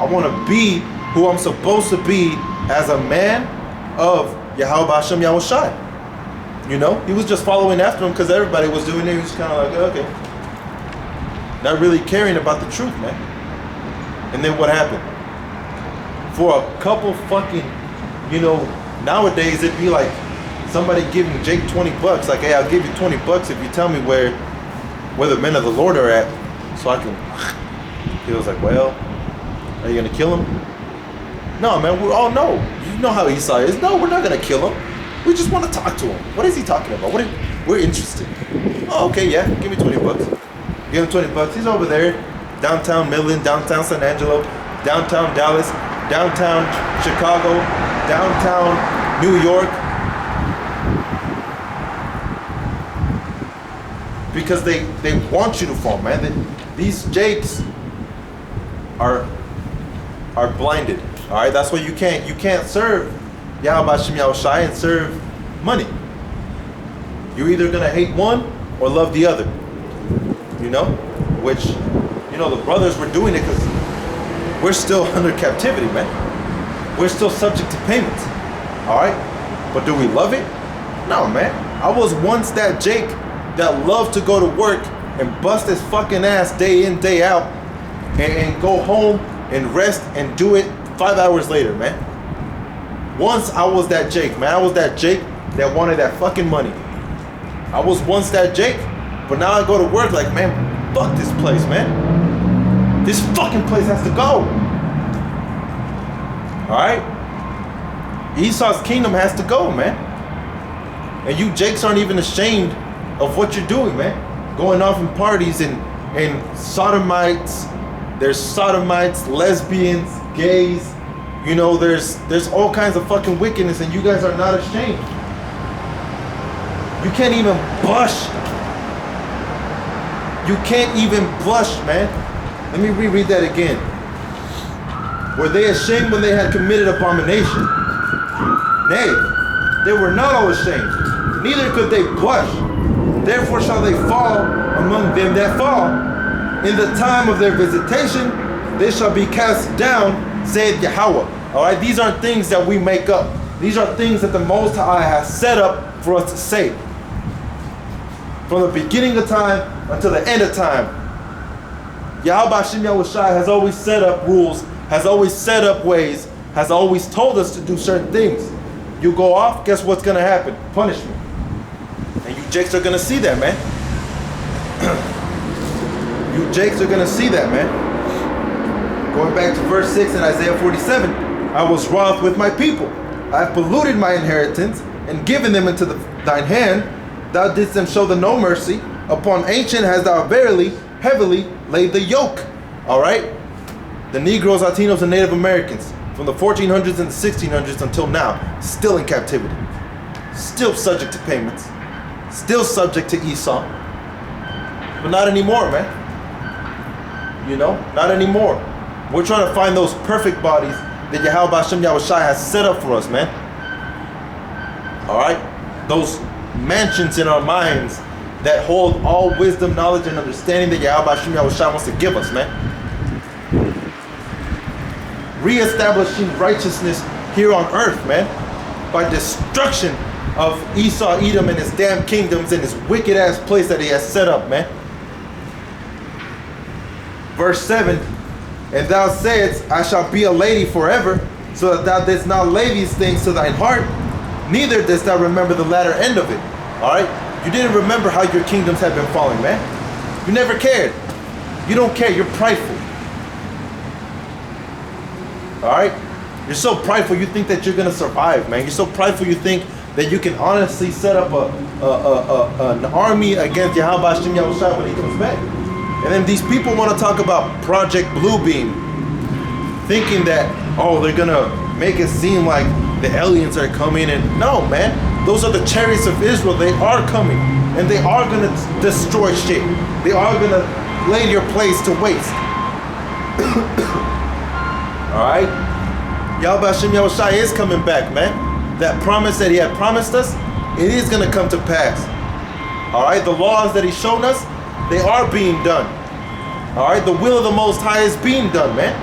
A: I want to be who I'm supposed to be as a man of YAHAWASHI. You know, he was just following after him because everybody was doing it. He was kind of like, okay, not really caring about the truth, man. And then what happened? For a couple fucking, you know, nowadays it'd be like somebody giving Jake $20, like, hey, I'll give you $20 if you tell me where the men of the Lord are at, so I can. He was like, well, are you gonna kill him? No, man, we all know. You know how Esau is. No, we're not gonna kill him. We just want to talk to him. What is he talking about? We're interested. Oh, okay, yeah, give me $20. Give him $20. He's over there, downtown Midland, downtown San Angelo, downtown Dallas, downtown Chicago, downtown New York. Because they want you to fall, man. These Jakes are blinded. All right, that's why you can't serve YAHAWASHI and serve money. You're either gonna hate one or love the other. You know, which, you know, the brothers were doing it because we're still under captivity, man. We're still subject to payments. All right, but do we love it? No, man. I was once that Jake that loved to go to work and bust his fucking ass day in, day out, and go home and rest and do it 5 hours later, man. Once I was that Jake, man. I was that Jake that wanted that fucking money. I was once that Jake, but now I go to work like, man, fuck this place, man. This fucking place has to go. All right? Esau's kingdom has to go, man. And you Jakes aren't even ashamed of what you're doing, man. Going off in parties and sodomites. There's sodomites, lesbians, gays. You know, there's all kinds of fucking wickedness, and you guys are not ashamed. You can't even blush. You can't even blush, man. Let me reread that again. Were they ashamed when they had committed abomination? Nay, they were not all ashamed, neither could they blush. Therefore shall they fall among them that fall. In the time of their visitation, they shall be cast down, saith Yahawah. All right, these aren't things that we make up. These are things that the Most High has set up for us to say. From the beginning of time until the end of time, YAHAWASHI has always set up rules, has always set up ways, has always told us to do certain things. You go off, guess what's going to happen? Punishment. And you Jakes are going to see that, man. You Jakes are going to see that, man. Going back to verse 6 in Isaiah 47, I was wroth with my people. I have polluted my inheritance and given them into thine hand. Thou didst them show the no mercy. Upon ancient hast thou verily heavily laid the yoke. All right? The Negroes, Latinos, and Native Americans from the 1400s and the 1600s until now, still in captivity. Still subject to payments. Still subject to Esau. But not anymore, man. You know, not anymore. We're trying to find those perfect bodies that Yahweh Hashem Yahawashi has set up for us, man. Alright? Those mansions in our minds that hold all wisdom, knowledge, and understanding that Yahweh Hashem Yahawashi wants to give us, man. Re-establishing righteousness here on earth, man. By destruction of Esau, Edom, and his damn kingdoms and his wicked ass place that he has set up, man. Verse 7, and thou sayest, I shall be a lady forever, so that thou didst not lay these things to thine heart, neither didst thou remember the latter end of it. Alright? You didn't remember how your kingdoms have been falling, man. You never cared. You don't care. You're prideful. Alright? You're so prideful you think that you're going to survive, man. You're so prideful you think that you can honestly set up an army against Yahweh Hashem Yahawashi when he comes back. And then these people want to talk about Project Bluebeam, thinking that, oh, they're going to make it seem like the aliens are coming. And no, man, those are the chariots of Israel. They are coming, and they are going to destroy shit. They are going to lay your place to waste. Alright? Yahweh Hashem Yahawashi is coming back, man. That promise that he had promised us, it is going to come to pass. Alright? The laws that he's shown us, they are being done. Alright? The will of the Most High is being done, man.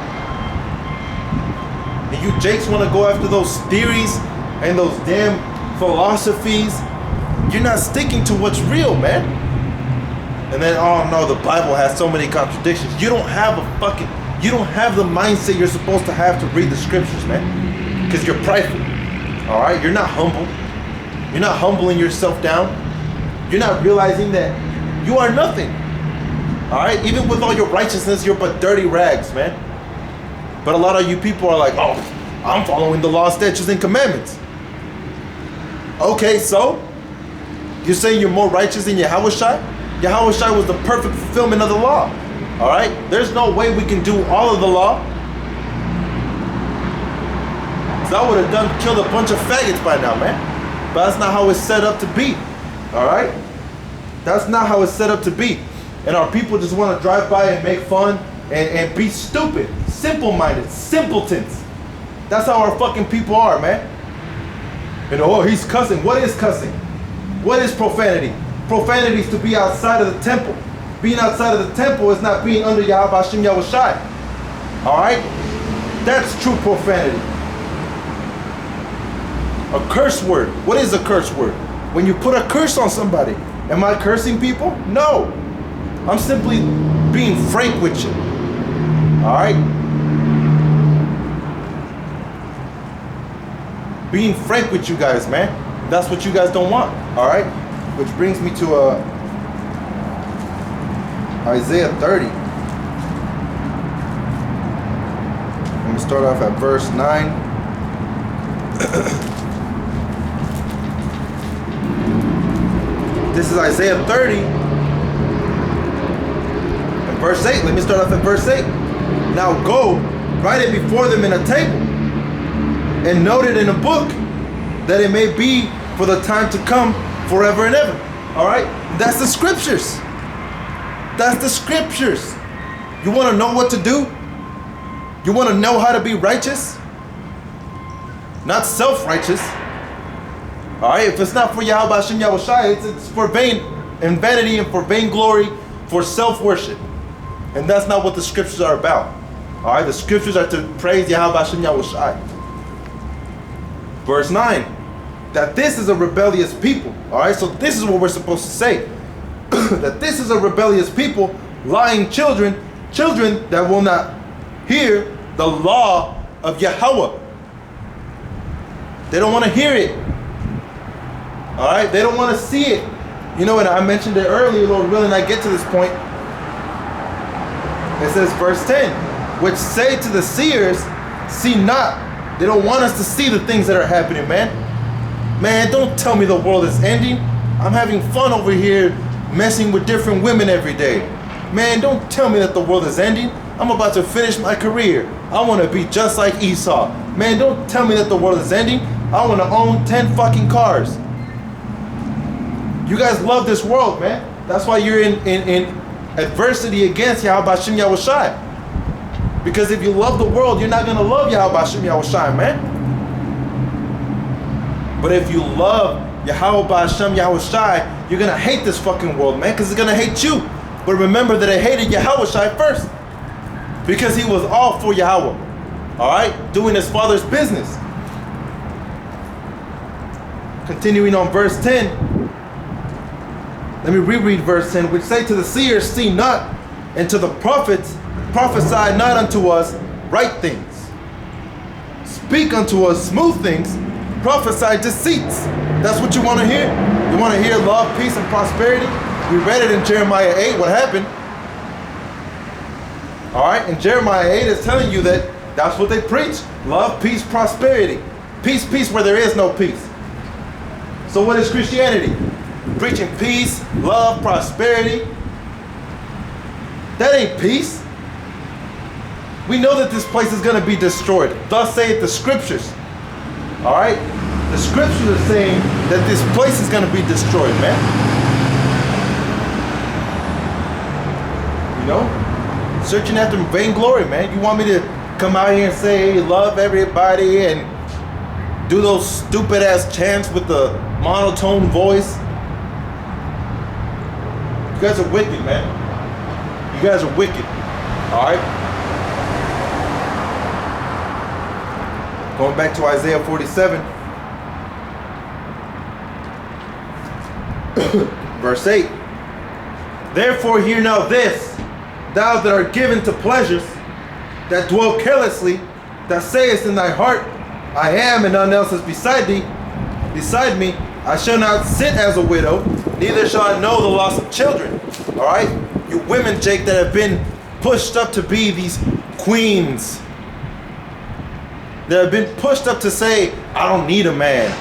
A: And you jakes want to go after those theories and those damn philosophies. You're not sticking to what's real, man. And then, oh no, the Bible has so many contradictions. You don't have you don't have the mindset you're supposed to have to read the scriptures, man. Because you're prideful. Alright? You're not humble. You're not humbling yourself down. You're not realizing that you are nothing. Alright? Even with all your righteousness, you're but dirty rags, man. But a lot of you people are like, oh, I'm following the law, statutes, and commandments. Okay, so? You're saying you're more righteous than Yahawashi? Yahawashi was the perfect fulfillment of the law. Alright? There's no way we can do all of the law. So I would have killed a bunch of faggots by now, man. But that's not how it's set up to be. Alright? That's not how it's set up to be. And our people just want to drive by and make fun and be stupid, simple-minded, simpletons. That's how our fucking people are, man. You know, oh, he's cussing. What is cussing? What is profanity? Profanity is to be outside of the temple. Being outside of the temple is not being under Yahweh Hashem Yahawashi. Alright? That's true profanity. A curse word. What is a curse word? When you put a curse on somebody. Am I cursing people? No. I'm simply being frank with you. Alright? Being frank with you guys, man. That's what you guys don't want. Alright? Which brings me to Isaiah 30. I'm going to start off at verse 9. This is Isaiah 30 and verse 8. Let me start off at verse 8. Now go, write it before them in a table, and note it in a book, that it may be for the time to come, forever and ever. Alright? That's the scriptures. That's the scriptures. You want to know what to do? You want to know how to be righteous? Not self-righteous. Alright? If it's not for Yahweh Hashem Yahawashi, it's for vain and vanity and for vainglory, for self-worship. And that's not what the scriptures are about. Alright? The scriptures are to praise Yahweh Hashem Yahawashi. Verse 9. That this is a rebellious people. Alright? So this is what we're supposed to say. That this is a rebellious people, lying children that will not hear the law of Yahweh. They don't want to hear it. Alright? They don't want to see it. You know, and I mentioned it earlier, Lord willing, I get to this point. It says, verse 10, which say to the seers, see not. They don't want us to see the things that are happening, man. Man, don't tell me the world is ending. I'm having fun over here messing with different women every day. Man, don't tell me that the world is ending. I'm about to finish my career. I want to be just like Esau. Man, don't tell me that the world is ending. I want to own 10 fucking cars. You guys love this world, man. That's why you're in adversity against Yahweh Hashem Yahawashi. Because if you love the world, you're not going to love YAHAWASHI, man. But if you love YAHAWASHI, you're going to hate this fucking world, man, because it's going to hate you. But remember that it hated YAHAWASHI first, because he was all for Yahweh, all right, doing his Father's business. Continuing on verse 10, let me reread verse 10, which say to the seers, see not, and to the prophets, prophesy not unto us right things. Speak unto us smooth things, prophesy deceits. That's what you want to hear? You want to hear love, peace, and prosperity? We read it in Jeremiah 8, what happened? All right, and Jeremiah 8 is telling you that that's what they preach. Love, peace, prosperity. Peace, peace where there is no peace. So what is Christianity? Preaching peace, love, prosperity. That ain't peace. We know that this place is going to be destroyed. Thus saith the scriptures. All right? The scriptures are saying that this place is going to be destroyed, man. You know? Searching after vainglory, man. You want me to come out here and say, hey, love everybody and do those stupid ass chants with the monotone voice? You guys are wicked, man. You guys are wicked. All right? Going back to Isaiah 47. Verse 8. Therefore hear now this, thou that art given to pleasures, that dwell carelessly, that sayest in thy heart, I am and none else is beside thee, beside me, I shall not sit as a widow, neither shall I know the loss of children. All right? You women, Jake, that have been pushed up to be these queens, that have been pushed up to say, I don't need a man.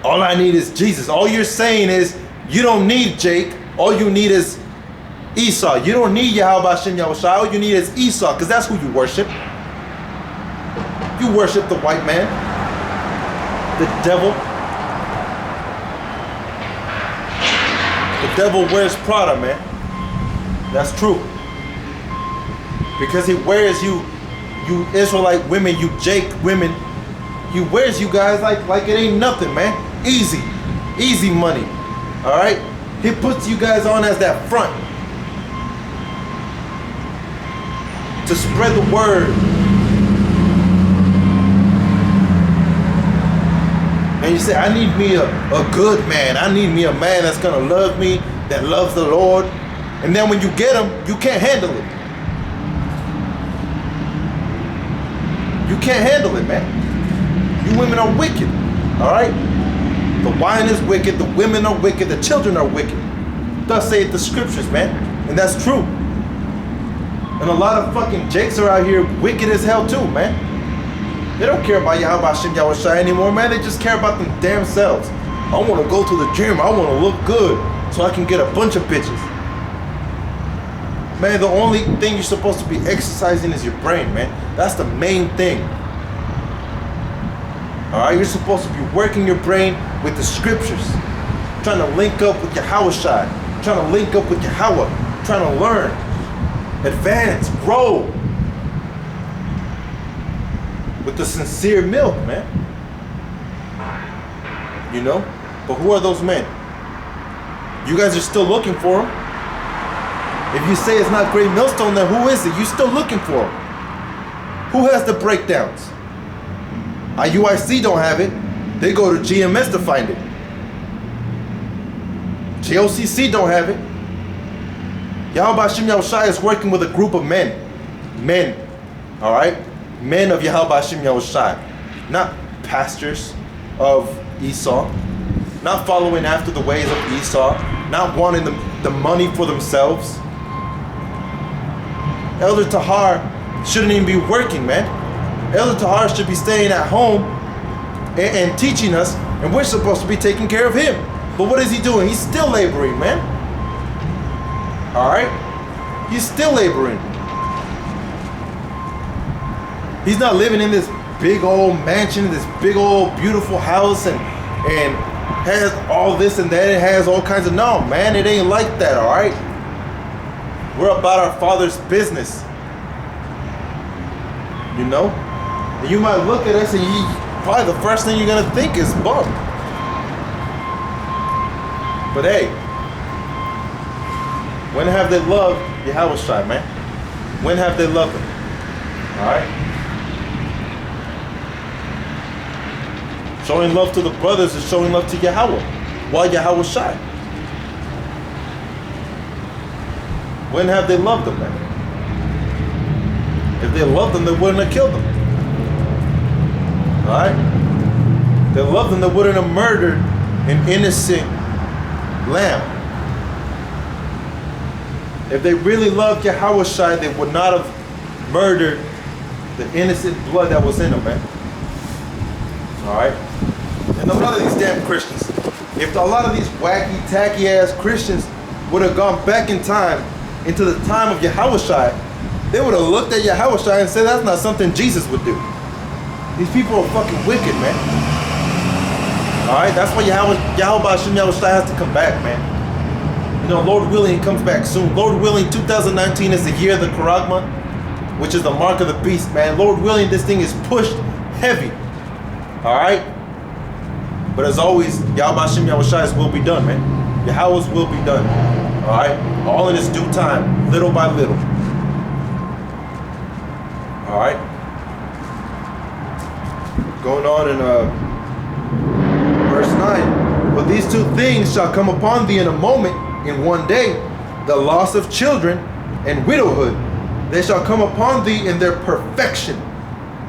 A: All I need is Jesus. All you're saying is, you don't need Jake. All you need is Esau. You don't need YAHAWASHI. All you need is Esau, because that's who you worship. You worship the white man, the devil. The devil wears Prada, man. That's true. Because he wears you Israelite women, you Jake women, he wears you guys like it ain't nothing, man. Easy. Easy money. All right? He puts you guys on as that front to spread the word. And you say, I need me a good man. I need me a man that's going to love me, that loves the Lord. And then when you get him, you can't handle it. You can't handle it, man. You women are wicked, all right? The wine is wicked, the women are wicked, the children are wicked. Thus saith the scriptures, man. And that's true. And a lot of fucking Jakes are out here wicked as hell too, man. They don't care about YAHAWASHI anymore, man. They just care about them damn selves. I want to go to the gym. I want to look good so I can get a bunch of bitches. Man, the only thing you're supposed to be exercising is your brain, man. That's the main thing. All right, you're supposed to be working your brain with the scriptures, trying to link up with YAHAWASHI, trying to link up with Yahweh, trying to learn, advance, grow with the sincere milk, man. You know? But who are those men? You guys are still looking for them. If you say it's not Great Millstone, then who is it? You're still looking for them. Who has the breakdowns? IUIC don't have it. They go to GMS to find it. JOCC don't have it. YAHAWASHI is working with a group of men. Men. All right? Men of YAHAWASHI. Not pastors of Esau. Not following after the ways of Esau. Not wanting the money for themselves. Elder Tahar shouldn't even be working, man. Elder Tahar should be staying at home and teaching us, and we're supposed to be taking care of him. But what is he doing? He's still laboring, man. All right? He's still laboring. He's not living in this big old mansion, this big old beautiful house, and has all this and that. It has all kinds of, no, man, it ain't like that, all right? We're about our Father's business. You know? And you might look at us and probably the first thing you're gonna think is bum. But hey, when have they loved YAHAWASHI, man? When have they loved him? Alright? Showing love to the brothers is showing love to Yahawah. Why YAHAWASHI? When have they loved them, man? If they loved them, they wouldn't have killed them. Alright? If they loved them, they wouldn't have murdered an innocent lamb. If they really loved YAHAWASHI, they would not have murdered the innocent blood that was in them, man. Alright? And a lot of these damn Christians, if a lot of these wacky, tacky ass Christians would have gone back in time into the time of YAHAWASHI, they would have looked at YAHAWASHI and said that's not something Jesus would do. These people are fucking wicked, man. Alright? That's why YAHAWASHI has to come back, man. You know, Lord willing, he comes back soon. Lord willing, 2019 is the year of the Karagma, which is the mark of the beast, man. Lord willing, this thing is pushed heavy. Alright? But as always, YAHAWASHI's will be done, man. Yahweh's will be done. Alright? All in its due time, little by little. Alright? Going on in verse 9. But these two things shall come upon thee in a moment, in one day, the loss of children and widowhood. They shall come upon thee in their perfection,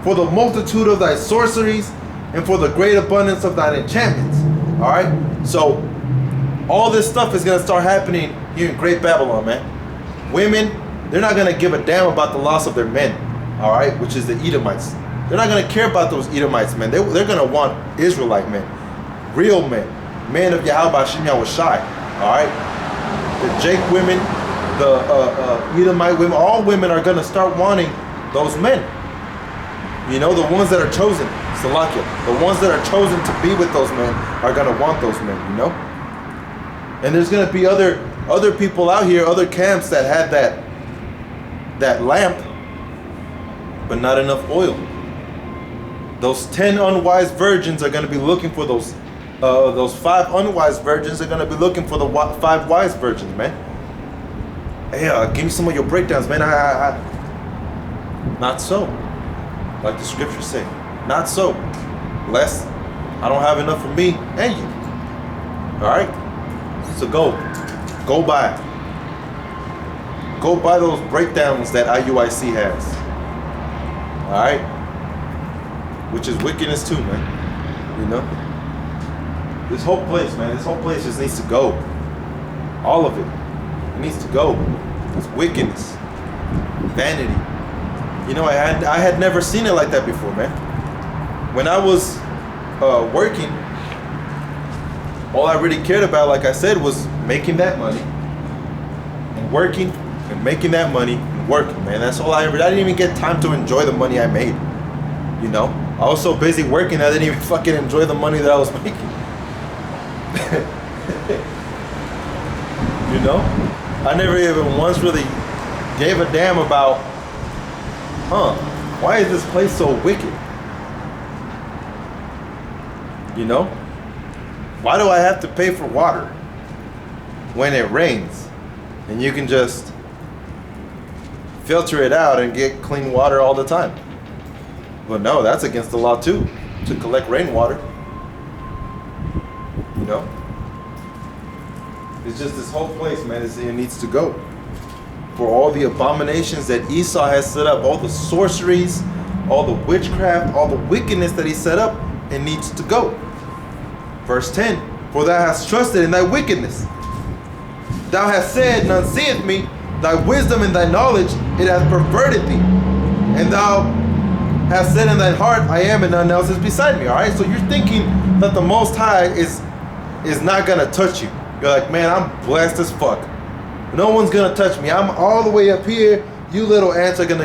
A: for the multitude of thy sorceries, and for the great abundance of thine enchantments. Alright? So, all this stuff is going to start happening here in Great Babylon, man. Women, they're not going to give a damn about the loss of their men. Alright? Which is the Edomites. They're not going to care about those Edomites, man. They're going to want Israelite men. Real men. Men of YAHAWASHI. Alright? The Jake women, the Edomite women, all women are going to start wanting those men. You know, the ones that are chosen, Salakia, the ones that are chosen to be with those men are going to want those men, you know? And there's going to be other people out here, other camps that had that lamp, but not enough oil. Those 10 unwise virgins are going to be looking for those 5 unwise virgins are going to be looking for the 5 wise virgins, man. Hey, give me some of your breakdowns, man. Not so. Like the scriptures say. Not so. Lest I don't have enough for me and you. Alright? So go buy. Go buy those breakdowns that IUIC has. Alright? Which is wickedness too, man. You know? This whole place, man, this whole place just needs to go. All of it. It needs to go. It's wickedness. Vanity. You know, I had never seen it like that before, man. When I was working, all I really cared about, like I said, was making that money and working and making that money and working, man. That's all I didn't even get time to enjoy the money I made. You know? I was so busy working, I didn't even fucking enjoy the money that I was making. You know? I never even once really gave a damn about, why is this place so wicked? You know? Why do I have to pay for water when it rains and you can just filter it out and get clean water all the time? But no, that's against the law too, to collect rainwater. You know? It's just this whole place, man, it needs to go. For all the abominations that Esau has set up, all the sorceries, all the witchcraft, all the wickedness that he set up, it needs to go. Verse 10, for thou hast trusted in thy wickedness. Thou hast said, none seeth me. Thy wisdom and thy knowledge, it hath perverted thee. And thou hast said in thine heart, I am, and none else is beside me. All right, so you're thinking that the Most High is not going to touch you. You're like, man, I'm blessed as fuck. No one's going to touch me. I'm all the way up here. You little ants are going to